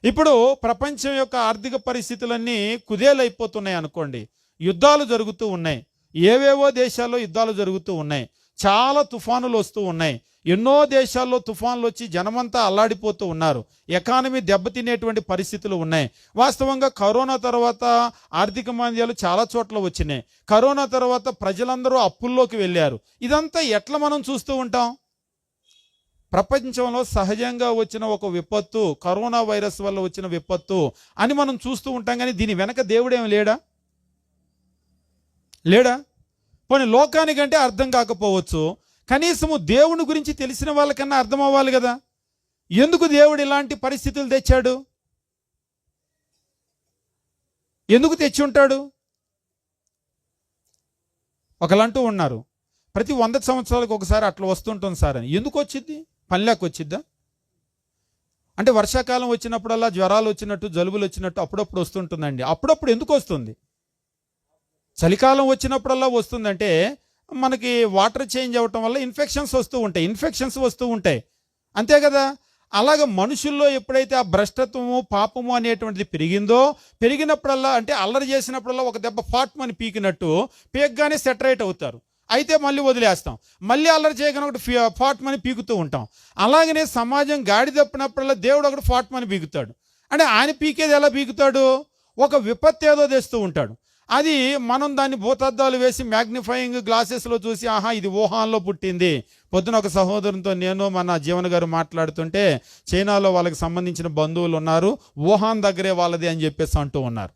ఇప్పుడు ప్రపంచం యొక్క ఆర్థిక పరిస్థితులన్నీ కుదేలైపోతున్నాయి అనుకోండి. యుద్ధాలు జరుగుతూ ఉన్నాయి, ఏవేవో దేశాల్లో యుద్ధాలు జరుగుతూ ఉన్నాయి, చాలా తుఫానులు వస్తూ ఉన్నాయి. ఎన్నో దేశాల్లో తుఫాన్లు వచ్చి జనమంతా అల్లాడిపోతూ ఉన్నారు, ఎకానమీ దెబ్బతినేటువంటి పరిస్థితులు ఉన్నాయి. వాస్తవంగా కరోనా తర్వాత ఆర్థిక మాంద్యాలు చాలా చోట్ల వచ్చినాయి. కరోనా తర్వాత ప్రజలందరూ అప్పుల్లోకి వెళ్ళారు. ఇదంతా ఎట్లా మనం చూస్తూ ఉంటాం? ప్రపంచంలో సహజంగా వచ్చిన ఒక విపత్తు, కరోనా వైరస్ వల్ల వచ్చిన విపత్తు అని మనం చూస్తూ ఉంటాం, కానీ దీని వెనక దేవుడేం లేడా? పోనీ లోకానికంటే అర్థం కాకపోవచ్చు, కనీసము దేవుని గురించి తెలిసిన వాళ్ళకన్నా అర్థం అవ్వాలి కదా. ఎందుకు దేవుడు ఇలాంటి పరిస్థితులు తెచ్చాడు? ఎందుకు తెచ్చి ఉంటాడు? ఒకలంటూ ఉన్నారు, ప్రతి 100 సంవత్సరాలకు ఒకసారి అట్లా వస్తుంటుంది సార్ అని. ఎందుకు వచ్చింది? పనిలేక వచ్చిద్దా? అంటే వర్షాకాలం వచ్చినప్పుడల్లా జ్వరాలు వచ్చినట్టు, జలుబులు వచ్చినట్టు అప్పుడప్పుడు వస్తుంటుందండి. అప్పుడప్పుడు ఎందుకు వస్తుంది? చలికాలం వచ్చినప్పుడల్లా వస్తుందంటే మనకి వాటర్ చేంజ్ అవ్వటం వల్ల ఇన్ఫెక్షన్స్ వస్తూ ఉంటాయి, అంతే కదా. అలాగ మనుషుల్లో ఎప్పుడైతే ఆ భ్రష్టత్వము, పాపము అనేటువంటిది పెరిగినప్పుడల్లా, అంటే అల్లరి చేసినప్పుడల్లా ఒక దెబ్బ ఫాట్మని పీకినట్టు పీకగానే సెటరేట్ అవుతారు. అయితే మళ్ళీ వదిలేస్తాం, మళ్ళీ అల్లరి చేయగానే ఒకటి ఫాట్మని పీకుతూ ఉంటాం. అలాగనే సమాజం గాడి తప్పినప్పుడల్లా దేవుడు ఒకటి ఫాట్మని పీకుతాడు. అంటే ఆయన పీకేది ఎలా పీకుతాడు? ఒక విపత్తు ఏదో తెస్తూ ఉంటాడు. అది మనం దాన్ని భూతద్దాలు వేసి మ్యాగ్నిఫైయింగ్ గ్లాసెస్లో చూసి, ఆహా ఇది వుహాన్లో పుట్టింది. పొద్దున ఒక సహోదరునితో నేను మన జీవన్ గారు మాట్లాడుతుంటే, చైనాలో వాళ్ళకి సంబంధించిన బంధువులు ఉన్నారు, వుహాన్ దగ్గరే వాళ్ళది అని చెప్పేసి అంటూ ఉన్నారు.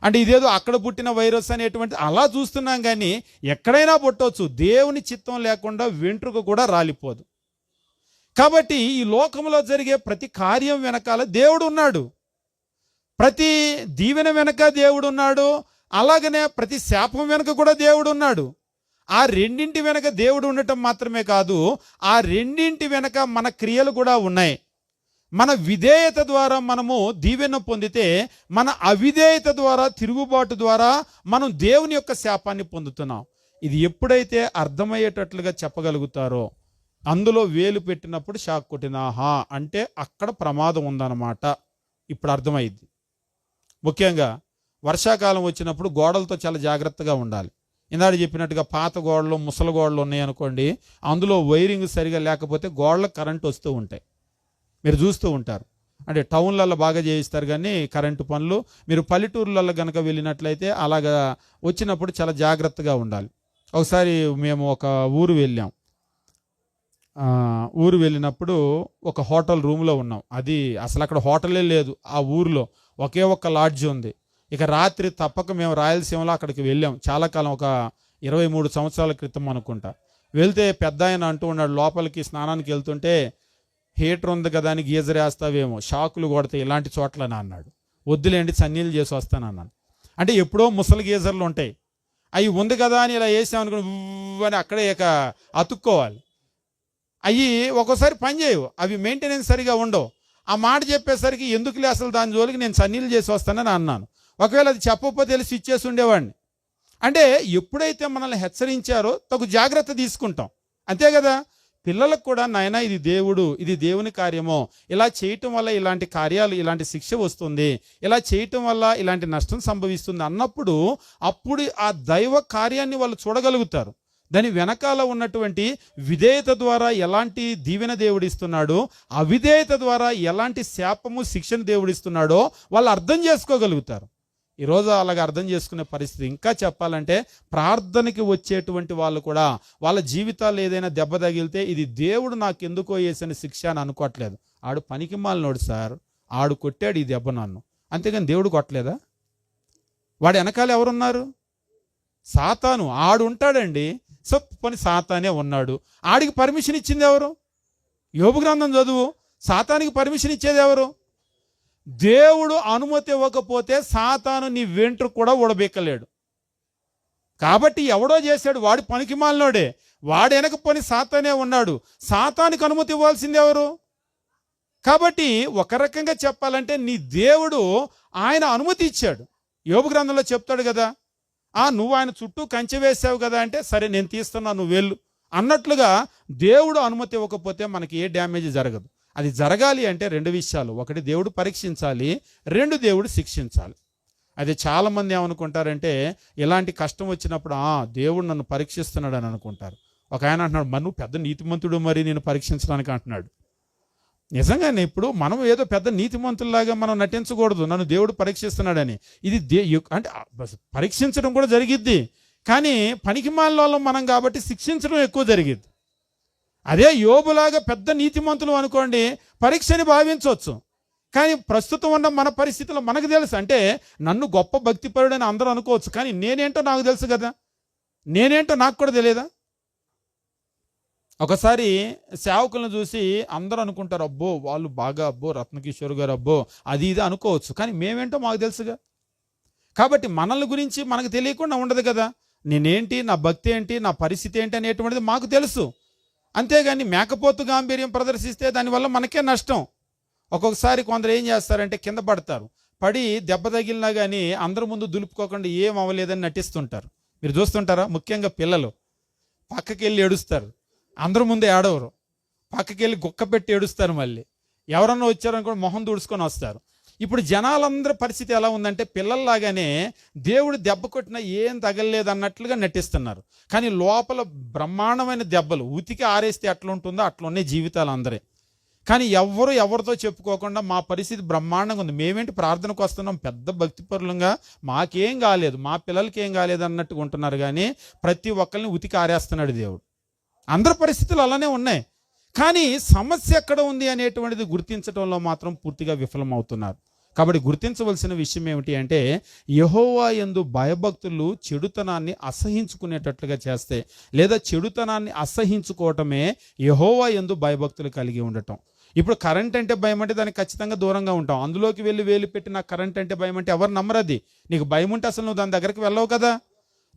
అంటే ఇదేదో అక్కడ పుట్టిన వైరస్ అనేటువంటి అలా చూస్తున్నాం, కానీ ఎక్కడైనా పుట్టవచ్చు. దేవుని చిత్తం లేకుండా వెంట్రుక కూడా రాలిపోదు. కాబట్టి ఈ లోకంలో జరిగే ప్రతి కార్యం వెనకాల దేవుడు ఉన్నాడు, ప్రతి దీవెన వెనక దేవుడు ఉన్నాడు, అలాగనే ప్రతి శాపం వెనక కూడా దేవుడు ఉన్నాడు. ఆ రెండింటి వెనక దేవుడు ఉండటం మాత్రమే కాదు, ఆ రెండింటి వెనక మన క్రియలు కూడా ఉన్నాయి. మన విధేయత ద్వారా మనము దీవెన పొందితే, మన అవిధేయత ద్వారా, తిరుగుబాటు ద్వారా మనం దేవుని యొక్క శాపాన్ని పొందుతున్నాం. ఇది ఎప్పుడైతే అర్థమయ్యేటట్లుగా చెప్పగలుగుతారో, అందులో వేలు పెట్టినప్పుడు షాక్ కొట్టినాహా అంటే అక్కడ ప్రమాదం ఉందన్నమాట. ఇప్పుడు అర్థమైంది. ముఖ్యంగా వర్షాకాలం వచ్చినప్పుడు గోడలతో చాలా జాగ్రత్తగా ఉండాలి. ఇందాక చెప్పినట్టుగా పాత గోడలు, ముసలి గోడలు ఉన్నాయనుకోండి, అందులో వైరింగ్ సరిగా లేకపోతే గోడలకు కరెంట్ వస్తూ ఉంటాయి. మీరు చూస్తూ ఉంటారు. అంటే టౌన్లలో బాగా చేయిస్తారు కానీ కరెంటు పనులు, మీరు పల్లెటూర్లలో కనుక వెళ్ళినట్లయితే అలాగా వచ్చినప్పుడు చాలా జాగ్రత్తగా ఉండాలి. ఒకసారి మేము ఒక ఊరు వెళ్ళాం. ఊరు వెళ్ళినప్పుడు ఒక హోటల్ రూమ్లో ఉన్నాం. అది అసలు అక్కడ హోటలే లేదు. ఆ ఊరిలో ఒకే ఒక్క లాడ్జ్ ఉంది. ఇక రాత్రి తప్పక మేము రాయలసీమలో అక్కడికి వెళ్ళాం. చాలా కాలం, ఒక 23 సంవత్సరాల క్రితం అనుకుంటా. వెళ్తే పెద్ద ఆయన అంటూ ఉన్నాడు, లోపలికి స్నానానికి వెళ్తుంటే, హీటర్ ఉంది కదా అని గీజర్ వేస్తావేమో, షాకులు కొడతాయి ఇలాంటి చోట్లనే అన్నాడు. వద్దులేండి, చన్నీళ్ళు చేసి వస్తానన్నాను. అంటే ఎప్పుడో ముసలి గీజర్లు ఉంటాయి, అవి ఉంది కదా అని ఇలా వేసామనుకుని అని అక్కడే ఇక అతుక్కోవాలి. అవి ఒక్కోసారి పని చేయవు, అవి మెయింటెనెన్స్ సరిగా ఉండవు. ఆ మాట చెప్పేసరికి ఎందుకులే అసలు దాని జోలికి, నేను చన్నీళ్ళు చేసి వస్తానని అన్నాను. ఒకవేళ అది చెప్పకపోతే తెలిసి ఇచ్చేసి ఉండేవాడిని. అంటే ఎప్పుడైతే మనల్ని హెచ్చరించారో తగు జాగ్రత్త తీసుకుంటాం, అంతే కదా. పిల్లలకు కూడా, నాయనా ఇది దేవుడు, ఇది దేవుని కార్యమో, ఇలా చేయటం వల్ల ఇలాంటి కార్యాలు, ఇలాంటి శిక్ష వస్తుంది, ఇలా చేయటం వల్ల ఇలాంటి నష్టం సంభవిస్తుంది అన్నప్పుడు అప్పుడు ఆ దైవ కార్యాన్ని వాళ్ళు చూడగలుగుతారు. దాని వెనకాల ఉన్నటువంటి విధేయత ద్వారా ఎలాంటి దీవెన దేవుడిస్తున్నాడో, అవిధేయత ద్వారా ఎలాంటి శాపము శిక్షను దేవుడిస్తున్నాడో వాళ్ళు అర్థం చేసుకోగలుగుతారు. ఈరోజు అలాగ అర్థం చేసుకునే పరిస్థితి. ఇంకా చెప్పాలంటే ప్రార్థనకి వచ్చేటువంటి వాళ్ళు కూడా వాళ్ళ జీవితాలు ఏదైనా దెబ్బ తగిలితే ఇది దేవుడు నాకు ఎందుకో వేసిన శిక్ష అని అనుకోవట్లేదు. ఆడు పనికి మాలినోడు సార్, ఆడు కొట్టాడు ఈ దెబ్బ నన్ను, అంతేగాని దేవుడు కొట్టలేదా? వాడు వెనకాల ఎవరున్నారు? సాతాను. ఆడు ఉంటాడండి. సో పని సాతానే ఉన్నాడు. ఆడికి పర్మిషన్ ఇచ్చింది ఎవరు? యోబు గ్రంథం చదువు. సాతానికి పర్మిషన్ ఇచ్చేది ఎవరు? దేవుడు అనుమతి ఇవ్వకపోతే సాతాను నీ వెంట్రు కూడా ఊడబెక్కలేడు. కాబట్టి ఎవడో చేశాడు, వాడి పనికి మాలినోడే, వాడు వెనక పని సాతానే ఉన్నాడు. సాతానికి అనుమతి ఇవ్వాల్సింది ఎవరు? కాబట్టి ఒక రకంగా చెప్పాలంటే నీ దేవుడు ఆయన అనుమతి ఇచ్చాడు. యోబు గ్రంథంలో చెప్తాడు కదా, నువ్వు ఆయన చుట్టూ కంచె వేసావు కదా అంటే, సరే నేను తీస్తున్నా, నువ్వు వెళ్ళు అన్నట్లుగా దేవుడు అనుమతి ఇవ్వకపోతే మనకి ఏ డ్యామేజ్ జరగదు. అది జరగాలి అంటే రెండు విషయాలు: ఒకటి దేవుడు పరీక్షించాలి, రెండు దేవుడు శిక్షించాలి. అదే చాలామంది ఏమనుకుంటారంటే, ఇలాంటి కష్టం వచ్చినప్పుడు దేవుడు నన్ను పరీక్షిస్తున్నాడు అని అనుకుంటారు. ఒక ఆయన అంటున్నాడు, మరి నువ్వు పెద్ద నీతిమంతుడు, మరి నేను పరీక్షించడానికి అంటున్నాడు. నిజంగానే ఇప్పుడు మనం ఏదో పెద్ద నీతిమంతుల్లాగా మనం నటించకూడదు, నన్ను దేవుడు పరీక్షిస్తున్నాడని. ఇది అంటే పరీక్షించడం కూడా జరిగిద్ది, కానీ పనికిమాలిన మనం కాబట్టి శిక్షించడం ఎక్కువ జరిగిద్ది. అదే యోబులాగా పెద్ద నీతిమంతులు అనుకోండి, పరీక్షని భావించవచ్చు. కానీ ప్రస్తుతం ఉన్న మన పరిస్థితుల్లో మనకు తెలుసు. అంటే నన్ను గొప్ప భక్తిపరుడని అందరూ అనుకోవచ్చు, కానీ నేనేంటో నాకు తెలుసు కదా, నేనేంటో నాకు కూడా తెలియదా? ఒకసారి సేవకులను చూసి అందరూ అనుకుంటారు, అబ్బో వాళ్ళు బాగా, అబ్బో రత్నకిషోర్ గారు, అబ్బో అది ఇది అనుకోవచ్చు, కానీ మేమేంటో మాకు తెలుసుగా. కాబట్టి మనల్ని గురించి మనకు తెలియకుండా ఉండదు కదా. నేనేంటి, నా భక్తి ఏంటి, నా పరిస్థితి ఏంటి అనేటువంటిది మాకు తెలుసు. అంతేగాని మేకపోతు గాంభీర్యం ప్రదర్శిస్తే దానివల్ల మనకే నష్టం. ఒక్కొక్కసారి కొందరు ఏం చేస్తారంటే కింద పడతారు, పడి దెబ్బ తగిలినా కానీ అందరి ముందు దులుపుకోకుండా ఏం అవ్వలేదని నటిస్తుంటారు. మీరు చూస్తుంటారా? ముఖ్యంగా పిల్లలు పక్కకి వెళ్ళి ఏడుస్తారు, అందరి ముందు ఏడవరు, పక్కకి వెళ్ళి గుక్క పెట్టి ఏడుస్తారు. మళ్ళీ ఎవరన్నా వచ్చారనుకో మొహం తుడుచుకొని వస్తారు. ఇప్పుడు జనాలందరి పరిస్థితి ఎలా ఉందంటే, పిల్లల్లాగానే దేవుడు దెబ్బ కొట్టినా ఏం తగలలేదు అన్నట్లుగా నటిస్తున్నారు. కానీ లోపల బ్రహ్మాండమైన దెబ్బలు, ఉతికి ఆరేస్తే ఎట్లా ఉంటుందో అట్లా ఉన్నాయి జీవితాలు అందరే. కానీ ఎవరితో చెప్పుకోకుండా మా పరిస్థితి బ్రహ్మాండంగా ఉంది, మేమేంటి ప్రార్థనకు వస్తున్నాం, పెద్ద భక్తిపరులంగా, మాకేం కాలేదు, మా పిల్లలకి ఏం కాలేదు అన్నట్టుగా ఉంటున్నారు. కానీ ప్రతి ఒక్కరిని ఉతికి ఆరేస్తున్నాడు దేవుడు. అందరి పరిస్థితులు అలానే ఉన్నాయి. కానీ సమస్య ఎక్కడ ఉంది అనేటువంటిది గుర్తించడంలో మాత్రం పూర్తిగా విఫలమవుతున్నారు. కాబట్టి గుర్తించవలసిన విషయం ఏమిటి అంటే, యెహోవా యందు భయభక్తులు చెడుతనాన్ని అసహించుకునేటట్లుగా చేస్తే, లేదా చెడుతనాన్ని అసహించుకోవటమే యెహోవా యందు భయభక్తులు కలిగి ఉండటం. ఇప్పుడు కరెంట్ అంటే భయం అంటే దానికి ఖచ్చితంగా దూరంగా ఉంటాం. అందులోకి వేలు పెట్టి నాకు కరెంట్ అంటే భయం అంటే ఎవరు నమ్మరది. నీకు భయం ఉంటే అసలు నువ్వు దాని దగ్గరికి వెళ్ళవు కదా.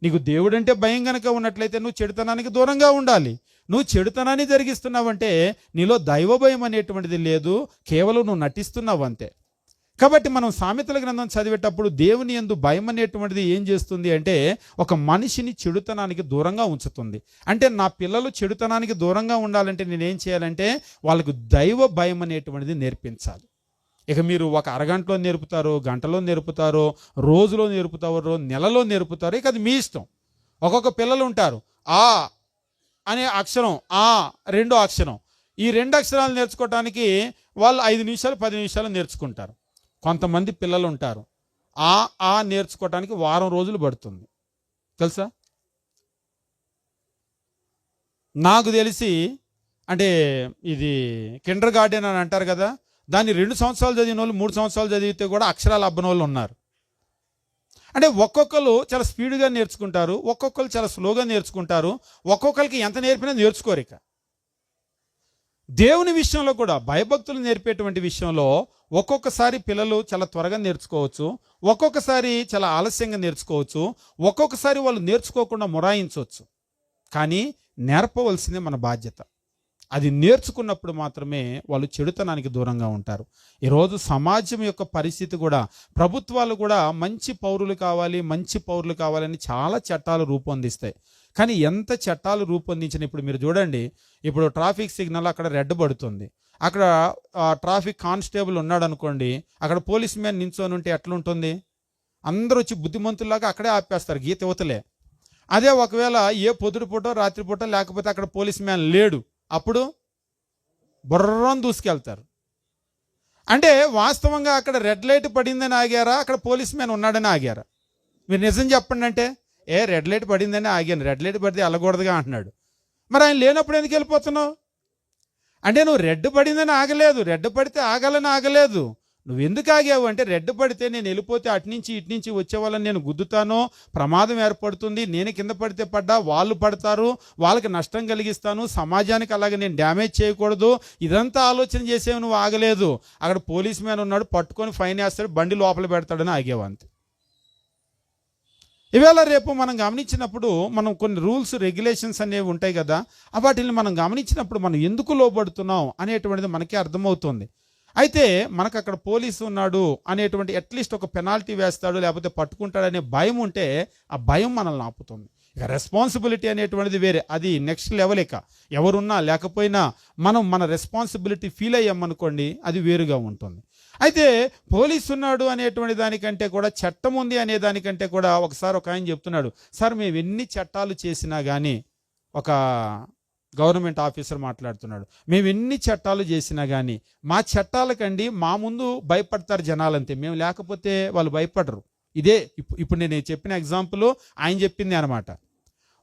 నీకు దేవుడంటే భయం కనుక ఉన్నట్లయితే నువ్వు చెడుతనానికి దూరంగా ఉండాలి. నువ్వు చెడుతనాన్ని జరిగిస్తున్నావంటే నీలో దైవ భయం అనేటువంటిది లేదు, కేవలం నువ్వు నటిస్తున్నావు అంతే. కాబట్టి మనం సామెతల గ్రంథం చదివేటప్పుడు దేవుని యందు భయం అనేటువంటిది ఏం చేస్తుంది అంటే, ఒక మనిషిని చెడుతనానికి దూరంగా ఉంచుతుంది. అంటే నా పిల్లలు చెడుతనానికి దూరంగా ఉండాలంటే నేనేం చేయాలంటే, వాళ్ళకు దైవ భయం అనేటువంటిది నేర్పించాలి. ఇక మీరు ఒక అరగంటలో నేర్పుతారో, గంటలో నేర్పుతారో, రోజులో నేర్పుతారో, నెలలో నేర్పుతారో, ఇక అది మీ ఇష్టం. ఒక్కొక్క పిల్లలు ఉంటారు, ఆ అనే అక్షరం, రెండో అక్షరం, ఈ రెండు అక్షరాలు నేర్చుకోవటానికి వాళ్ళు 5 నిమిషాలు 10 నిమిషాలు నేర్చుకుంటారు. కొంతమంది పిల్లలు ఉంటారు, నేర్చుకోవటానికి వారం రోజులు పడుతుంది తెలుసా. నాకు తెలిసి అంటే ఇది కిండర్ గార్డెన్ అని అంటారు కదా, దాన్ని 2 సంవత్సరాలు చదివిన వాళ్ళు 3 సంవత్సరాలు చదివితే కూడా అక్షరాలు అబ్బని వాళ్ళు ఉన్నారు. అంటే ఒక్కొక్కరు చాలా స్పీడ్గా నేర్చుకుంటారు, ఒక్కొక్కరు చాలా స్లోగా నేర్చుకుంటారు, ఒక్కొక్కరికి ఎంత నేర్పినా నేర్చుకోరు. ఇక దేవుని విషయంలో కూడా భయభక్తులు నేర్పేటువంటి విషయంలో ఒక్కొక్కసారి పిల్లలు చాలా త్వరగా నేర్చుకోవచ్చు, ఒక్కొక్కసారి చాలా ఆలస్యంగా నేర్చుకోవచ్చు, ఒక్కొక్కసారి వాళ్ళు నేర్చుకోకుండా మొరాయించవచ్చు. కానీ నేర్పవలసిందే మన బాధ్యత. అది నేర్చుకున్నప్పుడు మాత్రమే వాళ్ళు చెడుతనానికి దూరంగా ఉంటారు. ఈరోజు సమాజం యొక్క పరిస్థితి కూడా, ప్రభుత్వాలు కూడా మంచి పౌరులు కావాలి, మంచి పౌరులు కావాలని చాలా చట్టాలు రూపొందిస్తాయి. కానీ ఎంత చట్టాలు రూపొందించిన ఇప్పుడు మీరు చూడండి, ఇప్పుడు ట్రాఫిక్ సిగ్నల్ అక్కడ రెడ్ పడుతుంది, అక్కడ ట్రాఫిక్ కానిస్టేబుల్ ఉన్నాడు అనుకోండి, అక్కడ పోలీస్ మ్యాన్ నించొని ఉంటే ఎట్లుంటుంది? అందరూ వచ్చి బుద్ధిమంతుల్లాగా అక్కడే ఆపేస్తారు, గీత ఇవతలే. అదే ఒకవేళ ఏ పొద్దుటిపూటో రాత్రిపూటో లేకపోతే అక్కడ పోలీస్ మ్యాన్ లేడు, అప్పుడు బుర్రని దూసుకెళ్తారు. అంటే వాస్తవంగా అక్కడ రెడ్ లైట్ పడిందని ఆగారా, అక్కడ పోలీస్ మ్యాన్ ఉన్నాడని ఆగారా? మీరు నిజం చెప్పండి. అంటే రెడ్ లైట్ పడిందని ఆగాను, రెడ్ లైట్ పడితే వెళ్ళకూడదుగా అంటున్నాడు. మరి ఆయన లేనప్పుడు ఎందుకు వెళ్ళిపోతున్నావు? అంటే నువ్వు రెడ్ పడిందని ఆగలేదు, రెడ్ పడితే ఆగాలని ఆగలేదు. నువ్వు ఎందుకు ఆగావు అంటే, రెడ్ పడితే నేను వెళ్ళిపోతే అటునుంచి ఇటునుంచి వచ్చే వాళ్ళని నేను గుద్దుతాను, ప్రమాదం ఏర్పడుతుంది, నేను కింద పడితే పడ్డా వాళ్ళు పడతారు, వాళ్ళకి నష్టం కలిగిస్తాను, సమాజానికి అలాగే నేను డ్యామేజ్ చేయకూడదు, ఇదంతా ఆలోచన చేసేవి నువ్వు ఆగలేదు. అక్కడ పోలీస్ మ్యాన్ ఉన్నాడు, పట్టుకొని ఫైన్ వేస్తాడు, బండి లోపల పెడతాడని ఆగేవు అంతే. ఇవేళ రేపు మనం గమనించినప్పుడు మనం కొన్ని రూల్స్ రెగ్యులేషన్స్ అనేవి ఉంటాయి కదా, వాటిని మనం గమనించినప్పుడు మనం ఎందుకు లోబడుతున్నాం అనేటువంటిది మనకే అర్థమవుతుంది. అయితే మనకు అక్కడ పోలీసు ఉన్నాడు అనేటువంటి అట్లీస్ట్ ఒక పెనాల్టీ వేస్తాడు లేకపోతే పట్టుకుంటాడనే భయం ఉంటే ఆ భయం మనల్ని ఆపుతుంది. ఇక రెస్పాన్సిబిలిటీ అనేటువంటిది వేరే, అది నెక్స్ట్ లెవెల్. ఇక ఎవరున్నా లేకపోయినా మనం మన రెస్పాన్సిబిలిటీ ఫీల్ అయ్యామనుకోండి, అది వేరుగా ఉంటుంది. అయితే పోలీసు ఉన్నాడు అనేటువంటి దానికంటే కూడా, చట్టం ఉంది అనే దానికంటే కూడా, ఒకసారి ఒక ఆయన చెప్తున్నాడు, సార్ మేము ఎన్ని చట్టాలు చేసినా కానీ, ఒక గవర్నమెంట్ ఆఫీసర్ మాట్లాడుతున్నాడు, మేము ఎన్ని చట్టాలు చేసినా కానీ మా చట్టాలకండి మా ముందు భయపడతారు జనాలంతే, మేము లేకపోతే వాళ్ళు భయపడరు. ఇదే ఇప్పుడు నేను చెప్పిన ఎగ్జాంపుల్ ఆయన చెప్పింది అనమాట.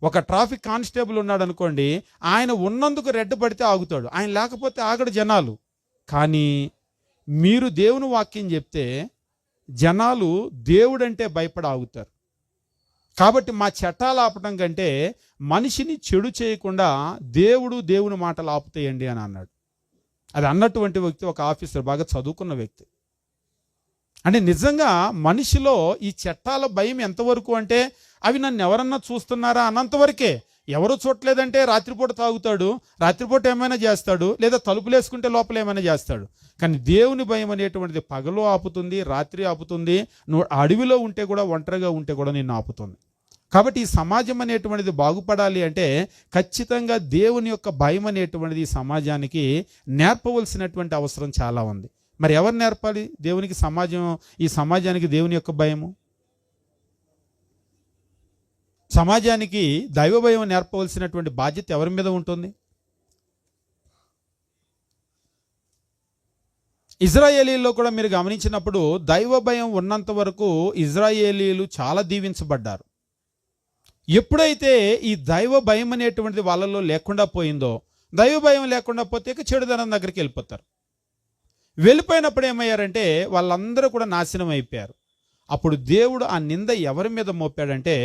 ఒక ట్రాఫిక్ కానిస్టేబుల్ ఉన్నాడు అనుకోండి, ఆయన ఉన్నందుకు రెడ్ పడితే ఆగుతాడు, ఆయన లేకపోతే ఆగడు జనాలు. కానీ మీరు దేవుని వాక్యం చెప్తే జనాలు దేవుడంటే భయపడి ఆగుతారు. కాబట్టి మా చట్టాలు ఆపటం కంటే మనిషిని చెడు చేయకుండా దేవుని మాటలు ఆపుతాయండి అని అన్నాడు. అది అన్నటువంటి వ్యక్తి ఒక ఆఫీసర్, బాగా చదువుకున్న వ్యక్తి. అంటే నిజంగా మనిషిలో ఈ చట్టాల భయం ఎంతవరకు అంటే, అవి నన్ను ఎవరన్నా చూస్తున్నారా అన్నంతవరకే. ఎవరు చూడలేదంటే రాత్రిపూట తాగుతాడు, రాత్రిపూట ఏమైనా చేస్తాడు, లేదా తలుపులు వేసుకుంటే లోపల ఏమైనా చేస్తాడు. కానీ దేవుని భయం అనేటువంటిది పగలు ఆపుతుంది, రాత్రి ఆపుతుంది, నువ్వు అడవిలో ఉంటే కూడా, ఒంటరిగా ఉంటే కూడా నిన్ను ఆపుతుంది. కాబట్టి ఈ సమాజం అనేటువంటిది బాగుపడాలి అంటే ఖచ్చితంగా దేవుని యొక్క భయం అనేటువంటిది ఈ సమాజానికి నేర్పవలసినటువంటి అవసరం చాలా ఉంది. మరి ఎవరు నేర్పాలి దేవునికి ఈ సమాజానికి దేవుని యొక్క భయము? సమాజానికి దైవ భయం నేర్పవలసినటువంటి బాధ్యత ఎవరి మీద ఉంటుంది? ఇజ్రాయేలీల్లో కూడా మీరు గమనించినప్పుడు దైవ భయం ఉన్నంత వరకు ఇజ్రాయేలీలు చాలా దీవించబడ్డారు. ఎప్పుడైతే ఈ దైవ భయం అనేటువంటిది వాళ్ళలో లేకుండా పోయిందో, దైవ భయం లేకుండా పోతే చెడుదనం దగ్గరికి వెళ్ళిపోతారు. వెళ్ళిపోయినప్పుడు ఏమయ్యారంటే వాళ్ళందరూ కూడా నాశనం అయిపోయారు. అప్పుడు దేవుడు ఆ నింద ఎవరి మీద మోపాడంటే,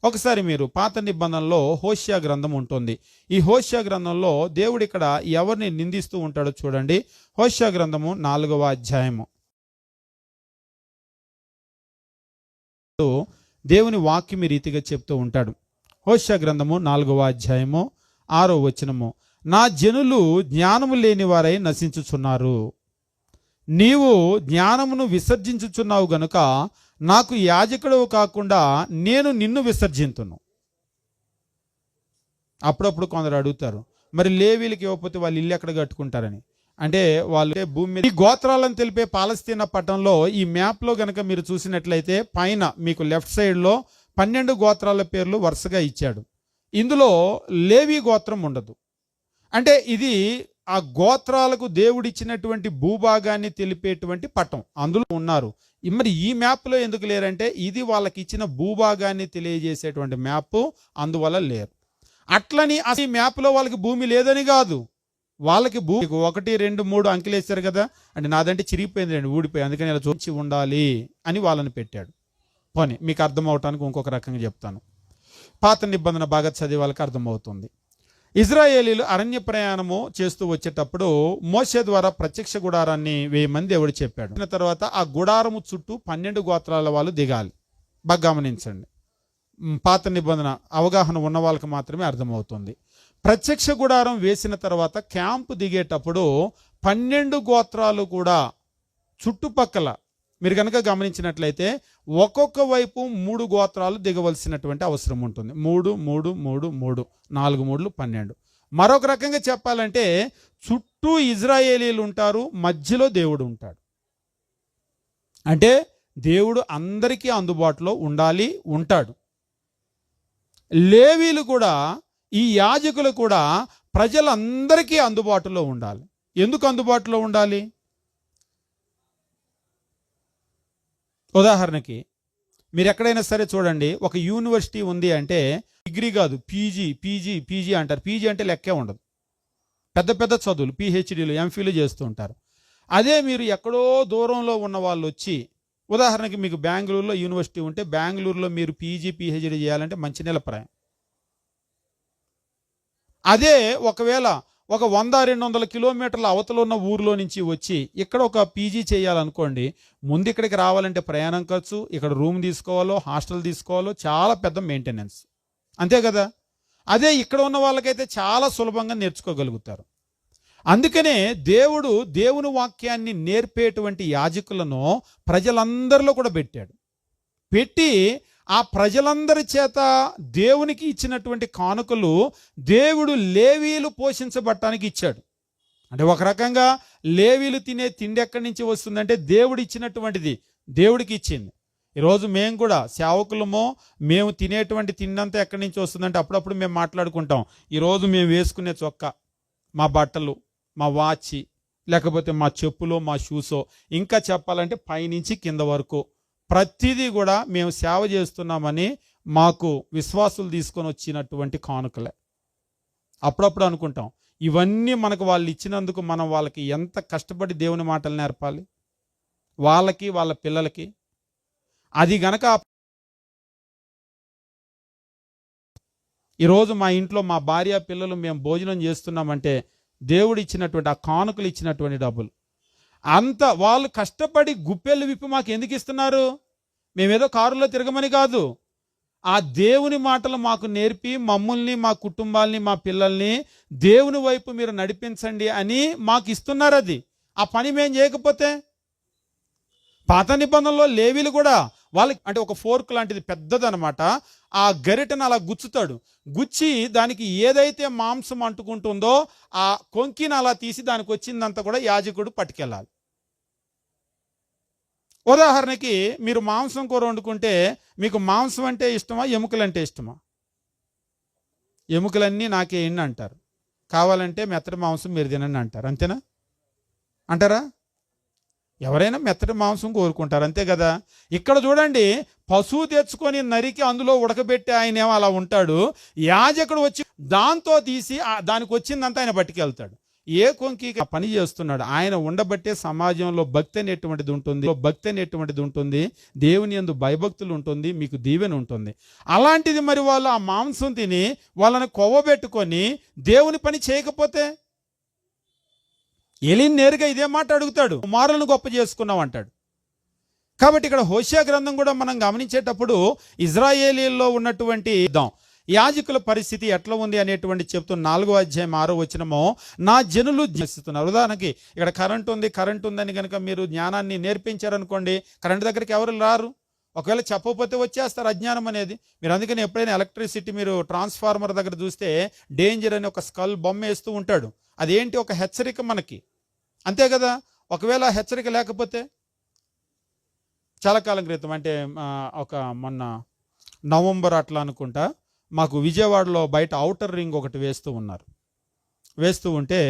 ఒకసారి మీరు పాత నిబంధనలో హోషేయ గ్రంథం ఉంటుంది. ఈ హోషేయ గ్రంథంలో దేవుడు ఇక్కడ ఎవరిని నిందిస్తూ ఉంటాడో చూడండి. హోషేయ గ్రంథము 4వ అధ్యాయము. దేవుని వాక్యం ఈ రీతిగా చెప్తూ ఉంటాడు. హోషేయ గ్రంథము 4వ అధ్యాయము 6వ వచనము. నా జనులు జ్ఞానము లేని వారై నశించుచున్నారు, నీవు జ్ఞానమును విసర్జించుచున్నావు గనుక నాకు యాజకుడు కాకుండా నేను నిన్ను విసర్జింతును. అప్పుడప్పుడు కొందరు అడుగుతారు, మరి లేవీలకు ఇవ్వకపోతే వాళ్ళు ఇల్లు ఎక్కడ కట్టుకుంటారని. అంటే వాళ్ళు భూమి మీద ఈ గోత్రాలను తెలిపే పాలస్తీనా పట్టణంలో ఈ మ్యాప్లో గనక మీరు చూసినట్లయితే పైన మీకు లెఫ్ట్ సైడ్లో 12 గోత్రాల పేర్లు వరుసగా ఇచ్చాడు. ఇందులో లేవీ గోత్రం ఉండదు. అంటే ఇది ఆ గోత్రాలకు దేవుడిచ్చినటువంటి భూభాగాన్ని తెలిపేటువంటి పట్టం, అందులో ఉన్నారు. మరి ఈ మ్యాప్లో ఎందుకు లేరంటే ఇది వాళ్ళకి ఇచ్చిన భూభాగాన్ని తెలియజేసేటువంటి మ్యాప్, అందువల్ల లేరు. అట్లని అసలు ఈ మ్యాప్లో వాళ్ళకి భూమి లేదని కాదు, వాళ్ళకి భూమి 1, 2, 3 అంకెలు వేశారు కదా, అంటే నాదంటే చిరిగిపోయింది అండి, ఊడిపోయి, అందుకని ఇలా చూచి ఉండాలి అని వాళ్ళని పెట్టాడు. పోనీ మీకు అర్థం అవటానికి ఇంకొక రకంగా చెప్తాను. పాత నిబంధన బాగా చదివే వాళ్ళకి అర్థమవుతుంది. ఇజ్రాయేలీలు అరణ్య ప్రయాణము చేస్తూ వచ్చేటప్పుడు మోషే ద్వారా ప్రత్యక్ష గుడారాన్ని 1000 మంది దేవుడు చెప్పాడు. తర్వాత ఆ గుడారము చుట్టూ 12 గోత్రాల వాళ్ళు దిగాలి. బాగా గమనించండి, పాత నిబంధన అవగాహన ఉన్న వాళ్ళకి మాత్రమే అర్థమవుతుంది. ప్రత్యక్ష గుడారం వేసిన తర్వాత క్యాంపు దిగేటప్పుడు 12 గోత్రాలు కూడా చుట్టుపక్కల మీరు కనుక గమనించినట్లయితే ఒక్కొక్క వైపు 3 గోత్రాలు దిగవలసినటువంటి అవసరం ఉంటుంది. 3, 3, 3, 3, 4 3 12. మరొక రకంగా చెప్పాలంటే చుట్టూ ఇజ్రాయేలీలు ఉంటారు, మధ్యలో దేవుడు ఉంటాడు. అంటే దేవుడు అందరికీ అందుబాటులో ఉండాలి, ఉంటాడు. లేవీలు కూడా, ఈ యాజకులు కూడా ప్రజలందరికీ అందుబాటులో ఉండాలి. ఎందుకు అందుబాటులో ఉండాలి? ఉదాహరణకి మీరు ఎక్కడైనా సరే చూడండి, ఒక యూనివర్సిటీ ఉంది అంటే డిగ్రీ కాదు, పీజీ అంటారు. పీజీ అంటే లెక్కే ఉండదు, పెద్ద పెద్ద చదువులు, పిహెచ్డీలు, ఎంఫీలు చేస్తూ ఉంటారు. అదే మీరు ఎక్కడో దూరంలో ఉన్న వాళ్ళు వచ్చి, ఉదాహరణకి మీకు బెంగళూరులో యూనివర్సిటీ ఉంటే బెంగళూరులో మీరు పిహెచ్డీ చేయాలంటే మంచినీళ్ళ ప్రాయం. అదే ఒకవేళ ఒక 100-200 కిలోమీటర్ల అవతల ఉన్న ఊర్లో నుంచి వచ్చి ఇక్కడ ఒక పీజీ చేయాలనుకోండి, ముందు ఇక్కడికి రావాలంటే ప్రయాణం ఖర్చు, ఇక్కడ రూమ్ తీసుకోవాలో, హాస్టల్ తీసుకోవాలో, చాలా పెద్ద మెయింటెనెన్స్, అంతే కదా. అదే ఇక్కడ ఉన్న వాళ్ళకైతే చాలా సులభంగా నేర్చుకోగలుగుతారు. అందుకనే దేవుడు దేవుని వాక్యాన్ని నేర్పేటువంటి యాజకులను ప్రజలందరిలో కూడా పెట్టి ఆ ప్రజలందరి చేత దేవునికి ఇచ్చినటువంటి కానుకలు దేవుడు లేవీలు పోషించబడటానికి ఇచ్చాడు. అంటే ఒక రకంగా లేవీలు తినే తిండి ఎక్కడి నుంచి వస్తుందంటే దేవుడు ఇచ్చినటువంటిది, దేవుడికి ఇచ్చింది. ఈరోజు మేము కూడా సేవకులమో, మేము తినేటువంటి తిండంతా ఎక్కడి నుంచి వస్తుందంటే అప్పుడప్పుడు మేము మాట్లాడుకుంటాం, ఈరోజు మేము వేసుకునే చొక్కా, మా బట్టలు, మా వాచి, లేకపోతే మా చెప్పులో, మా షూసో, ఇంకా చెప్పాలంటే పైనుంచి కింద వరకు ప్రతిదీ కూడా మేము సేవ చేస్తున్నామని మాకు విశ్వాసులు తీసుకొని వచ్చినటువంటి కానుకలే. అప్పుడప్పుడు అనుకుంటాం, ఇవన్నీ మనకు వాళ్ళు ఇచ్చినందుకు మనం వాళ్ళకి ఎంత కష్టపడి దేవుని మాటలు నేర్పాలి, వాళ్ళకి వాళ్ళ పిల్లలకి. అది గనక ఈరోజు మా ఇంట్లో మా భార్య పిల్లలు మేము భోజనం చేస్తున్నామంటే దేవుడు ఇచ్చినటువంటి ఆ కానుకలు ఇచ్చినటువంటి డబ్బులు. అంత వాళ్ళు కష్టపడి గుప్పెళ్ళు విప్పి మాకు ఎందుకు ఇస్తున్నారు? మేమేదో కారులో తిరగమని కాదు, ఆ దేవుని మాటలు మాకు నేర్పి మమ్మల్ని, మా కుటుంబాల్ని, మా పిల్లల్ని దేవుని వైపు మీరు నడిపించండి అని మాకు ఇస్తున్నారు. అది ఆ పని మేము చేయకపోతే, పాత నిబంధనలో లేవీలు కూడా వాళ్ళకి అంటే ఒక ఫోర్క్ లాంటిది పెద్దదనమాట, ఆ గరిటను అలా గుచ్చుతాడు, గుచ్చి దానికి ఏదైతే మాంసం అంటుకుంటుందో ఆ కొంకిని అలా తీసి దానికి వచ్చిందంతా కూడా యాజకుడు పట్టుకెళ్ళాలి. ఉదాహరణకి మీరు మాంసం కూర వండుకుంటే మీకు మాంసం అంటే ఇష్టమా, ఎముకలు అంటే ఇష్టమా? ఎముకలన్నీ నాకే ఎన్ని అంటారు, కావాలంటే మెత్తటి మాంసం మీరు తినండి అంటారు, అంతేనా? అంటారా? ఎవరైనా మెత్తటి మాంసం కోరుకుంటారు, అంతే కదా. ఇక్కడ చూడండి, పశువు తెచ్చుకొని నరికి అందులో ఉడకబెట్టి ఆయన ఏమో అలా ఉంటాడు, యాజకుడు వచ్చి దాంతో తీసి దానికి వచ్చిందంతా ఆయన పట్టుకెళ్తాడు. ఏ కొంకి పని చేస్తున్నాడు ఆయన ఉండబట్టే సమాజంలో భక్తి అనేటువంటిది ఉంటుంది, దేవుని యందు భయభక్తులు ఉంటుంది, మీకు దీవెన ఉంటుంది. అలాంటిది మరి వాళ్ళు ఆ మాంసం తిని వాళ్ళని కొవ్వబెట్టుకొని దేవుని పని చేయకపోతే, ఎలీన్ నేరుగా ఇదే మాట అడుగుతాడు, కుమారులను గొప్ప చేసుకున్నావు అంటాడు. కాబట్టి ఇక్కడ హోషేయ గ్రంథం కూడా మనం గమనించేటప్పుడు ఇజ్రాయేలీల్లో ఉన్నటువంటి యాజకుల పరిస్థితి ఎట్లా ఉంది అనేటువంటి చెప్తూ 4వ అధ్యాయం 6వ వచనము, నా జనులు చేస్తున్నారు. ఉదాహరణకి ఇక్కడ కరెంట్ ఉందని కనుక మీరు జ్ఞానాన్ని నేర్పించారనుకోండి, కరెంట్ దగ్గరికి ఎవరు రారు, ఒకవేళ చెప్పకపోతే వచ్చేస్తారు, అజ్ఞానం అనేది. మీరు అందుకని ఎప్పుడైనా ఎలక్ట్రిసిటీ మీరు ట్రాన్స్ఫార్మర్ దగ్గర చూస్తే డేంజర్ అని ఒక స్కల్ బొమ్మ వేస్తూ ఉంటాడు, అదేంటి? ఒక హెచ్చరిక మనకి, అంతే కదా. ఒకవేళ హెచ్చరిక లేకపోతే, చాలా కాలం క్రితం అంటే ఒక మొన్న నవంబర్ అట్లా అనుకుంటా, మాకు విజయవాడలో బయట ఔటర్ రింగ్ ఒకటి వేస్తూ ఉంటే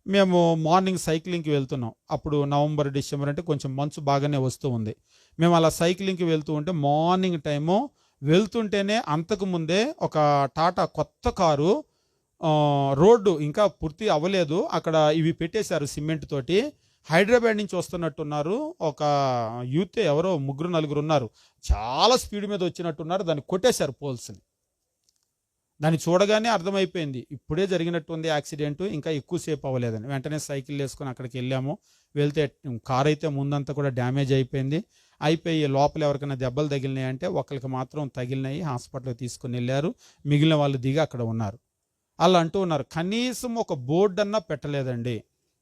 మేము మార్నింగ్ సైక్లింగ్కి వెళ్తున్నాం. అప్పుడు నవంబర్ డిసెంబర్ అంటే కొంచెం మంచు బాగానే వస్తూ ఉంది. మేము అలా సైక్లింగ్కి వెళ్తూ ఉంటే మార్నింగ్ టైము వెళ్తుంటేనే అంతకు ముందే ఒక టాటా కొత్త కారు, రోడ్డు ఇంకా పూర్తి అవ్వలేదు, అక్కడ ఇవి పెట్టేశారు సిమెంట్ తోటి. హైదరాబాద్ నుంచి వస్తున్నట్టున్నారు, ఒక యూత్ ఎవరో 3-4 ఉన్నారు, చాలా స్పీడ్ మీద వచ్చినట్టున్నారు, దాన్ని కొట్టేశారు పోల్స్ని. దాన్ని చూడగానే అర్థమైపోయింది ఇప్పుడే జరిగినట్టుంది యాక్సిడెంట్, ఇంకా ఎక్కువసేపు అవ్వలేదని. వెంటనే సైకిల్ వేసుకొని అక్కడికి వెళ్ళాము. వెళ్తే కార్ అయితే ముందంతా కూడా డ్యామేజ్ అయిపోయి లోపల ఎవరికైనా దెబ్బలు తగిలినాయి అంటే ఒకరికి మాత్రం తగిలినాయి, హాస్పిటల్కి తీసుకుని వెళ్ళారు. మిగిలిన వాళ్ళు దిగి అక్కడ ఉన్నారు. అలా అంటూ ఉన్నారు, కనీసం ఒక బోర్డు అన్నా పెట్టలేదండి.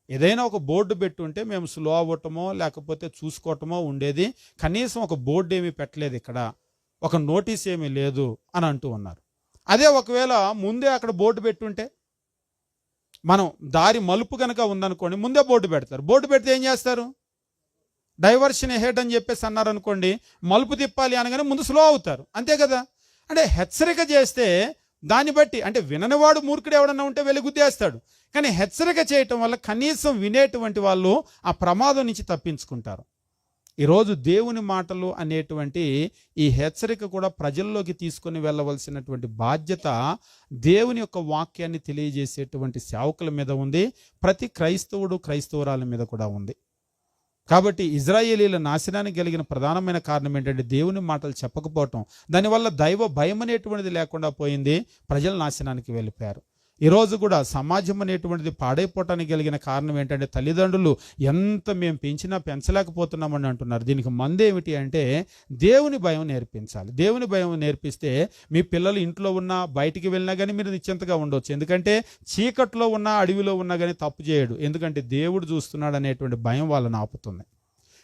ఏదైనా ఒక బోర్డు పెట్టుంటే మేము స్లో అవ్వటమో లేకపోతే చూసుకోవటమో ఉండేది. కనీసం ఒక బోర్డు ఏమీ పెట్టలేదు, ఇక్కడ ఒక నోటీస్ ఏమీ లేదు అని అంటూ ఉన్నారు. అదే ఒకవేళ ముందే అక్కడ బోర్డు పెట్టుంటే, మనం దారి మలుపు కనుక ఉందనుకోండి, ముందే బోర్డు పెడతారు. బోర్డు పెడితే ఏం చేస్తారు? డైవర్షన్ హెడ్ అని చెప్పేసి అన్నారనుకోండి, మలుపు తిప్పాలి అనగానే ముందు స్లో అవుతారు, అంతే కదా. అంటే హెచ్చరిక చేస్తే దాన్ని బట్టి, అంటే విననివాడు మూర్ఖుడు ఎవడన్నా ఉంటే వెళ్ళి గుద్దేస్తాడు. కానీ హెచ్చరిక చేయటం వల్ల కనీసం వినేటువంటి వాళ్ళు ఆ ప్రమాదం నుంచి తప్పించుకుంటారు. ఈరోజు దేవుని మాటలు అనేటువంటి ఈ హెచ్చరిక కూడా ప్రజల్లోకి తీసుకొని వెళ్ళవలసినటువంటి బాధ్యత దేవుని యొక్క వాక్యాన్ని తెలియజేసేటువంటి సేవకుల మీద ఉంది. ప్రతి క్రైస్తవురాల మీద కూడా ఉంది. కాబట్టి ఇజ్రాయేలీల నాశనానికి కలిగిన ప్రధానమైన కారణం ఏంటంటే దేవుని మాటలు చెప్పకపోవటం. దానివల్ల దైవ భయం అనేటువంటిది లేకుండా పోయింది, ప్రజల నాశనానికి వెళ్ళిపోయారు. ఈరోజు కూడా సమాజం అనేటువంటిది పాడైపోవటానికి కలిగిన కారణం ఏంటంటే తల్లిదండ్రులు ఎంత మేము పెంచినా పెంచలేకపోతున్నామని అంటున్నారు. దీనికి మందు ఏమిటి అంటే దేవుని భయం నేర్పించాలి. దేవుని భయం నేర్పిస్తే మీ పిల్లలు ఇంట్లో ఉన్నా బయటికి వెళ్ళినా కానీ మీరు నిశ్చింతగా ఉండొచ్చు. ఎందుకంటే చీకట్లో ఉన్నా అడవిలో ఉన్నా కానీ తప్పు చేయడు, ఎందుకంటే దేవుడు చూస్తున్నాడు అనేటువంటి భయం వాళ్ళని ఆపుతుంది.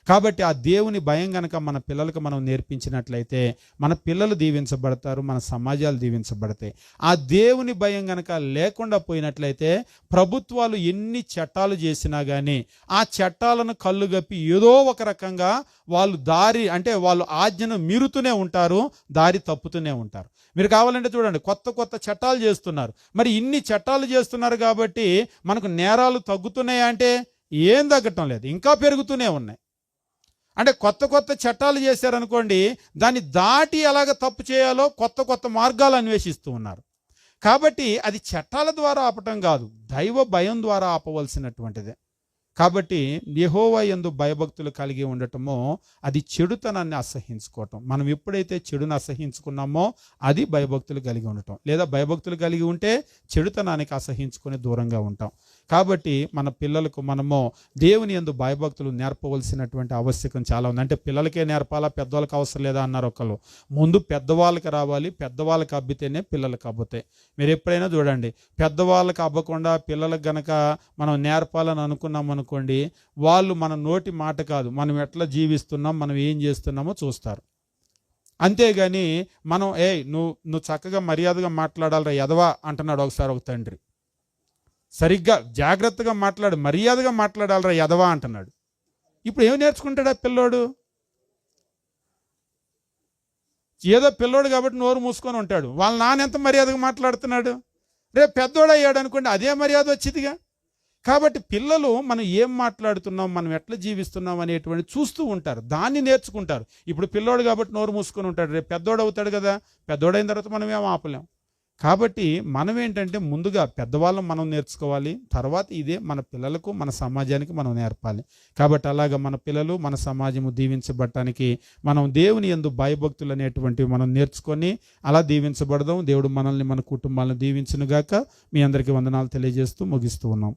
కాబట్టి ఆ దేవుని భయం గనక మన పిల్లలకు మనం నేర్పించినట్లయితే మన పిల్లలు దీవించబడతారు, మన సమాజాలు దీవించబడతాయి. ఆ దేవుని భయం గనక లేకుండా పోయినట్లయితే ప్రభుత్వాలు ఎన్ని చట్టాలు చేసినా కానీ ఆ చట్టాలను కళ్ళుగప్పి ఏదో ఒక రకంగా వాళ్ళు వాళ్ళు ఆజ్ఞను మీరుతూనే ఉంటారు, దారి తప్పుతూనే ఉంటారు. మీరు కావాలంటే చూడండి, కొత్త చట్టాలు చేస్తున్నారు. మరి ఇన్ని చట్టాలు చేస్తున్నారు కాబట్టి మనకు నేరాలు తగ్గుతున్నాయా అంటే ఏం తగ్గటం లేదు, ఇంకా పెరుగుతూనే ఉన్నాయి. అంటే కొత్త చట్టాలు చేశారనుకోండి, దాన్ని దాటి ఎలాగ తప్పు చేయాలో కొత్త మార్గాలు అన్వేషిస్తూ ఉన్నారు. కాబట్టి అది చట్టాల ద్వారా ఆపటం కాదు, దైవ భయం ద్వారా ఆపవలసినటువంటిదే. కాబట్టి యెహోవా యందు భయభక్తులు కలిగి ఉండటమో అది చెడుతనాన్ని అసహించుకోవటం. మనం ఎప్పుడైతే చెడును అసహించుకున్నామో అది భయభక్తులు కలిగి ఉండటం. లేదా భయభక్తులు కలిగి ఉంటే చెడుతనానికి అసహించుకొని దూరంగా ఉంటాం. కాబట్టి మన పిల్లలకు మనము దేవుని యందు భయభక్తులు నేర్పవలసినటువంటి ఆవశ్యకం చాలా ఉంది. అంటే పిల్లలకే నేర్పాలా, పెద్దవాళ్ళకి అవసరం లేదా అన్నారు ఒకళ్ళు. ముందు పెద్దవాళ్ళకి రావాలి, పెద్దవాళ్ళకి అబ్బితేనే పిల్లలకు అబ్బుతాయి. మీరు ఎప్పుడైనా చూడండి, పెద్దవాళ్ళకి అబ్బకుండా పిల్లలకు గనక మనం నేర్పాలని అనుకున్నాం అనుకోండి, వాళ్ళు మన నోటి మాట కాదు, మనం ఎట్లా జీవిస్తున్నాం, మనం ఏం చేస్తున్నామో చూస్తారు. అంతేగాని మనం నువ్వు చక్కగా మర్యాదగా మాట్లాడాలరా ఎదవా అంటున్నాడు ఒకసారి ఒక తండ్రి. సరిగ్గా జాగ్రత్తగా మాట్లాడు, మర్యాదగా మాట్లాడాలరా ఎదవా అంటున్నాడు. ఇప్పుడు ఏం నేర్చుకుంటాడు ఆ పిల్లోడు? ఏదో పిల్లోడు కాబట్టి నోరు మూసుకొని ఉంటాడు. వాళ్ళ నాన్న ఎంత మర్యాదగా మాట్లాడుతున్నాడు, రేపు పెద్దోడు అయ్యాడు అనుకోండి అదే మర్యాద వచ్చిందిగా. కాబట్టి పిల్లలు మనం ఏం మాట్లాడుతున్నాం, మనం ఎట్లా జీవిస్తున్నాం అనేటువంటి చూస్తూ ఉంటారు, దాన్ని నేర్చుకుంటారు. ఇప్పుడు పిల్లోడు కాబట్టి నోరు మూసుకొని ఉంటాడు, రేపు పెద్దోడు అవుతాడు కదా, పెద్దోడైన తర్వాత మనం ఏం ఆపలేం. కాబట్టి మనం ఏంటంటే ముందుగా పెద్దవాళ్ళం మనం నేర్చుకోవాలి, తర్వాత ఇదే మన పిల్లలకు మన సమాజానికి మనం నేర్పాలి. కాబట్టి అలాగా మన పిల్లలు మన సమాజము దీవించబడటానికి మనం దేవుని యందు భయభక్తులు అనేటువంటివి మనం నేర్చుకొని అలా దీవించబడదాం. దేవుడు మనల్ని మన కుటుంబాలను దీవించునుగాక. మీ అందరికీ వందనాలు తెలియజేస్తూ ముగిస్తూ ఉన్నాం.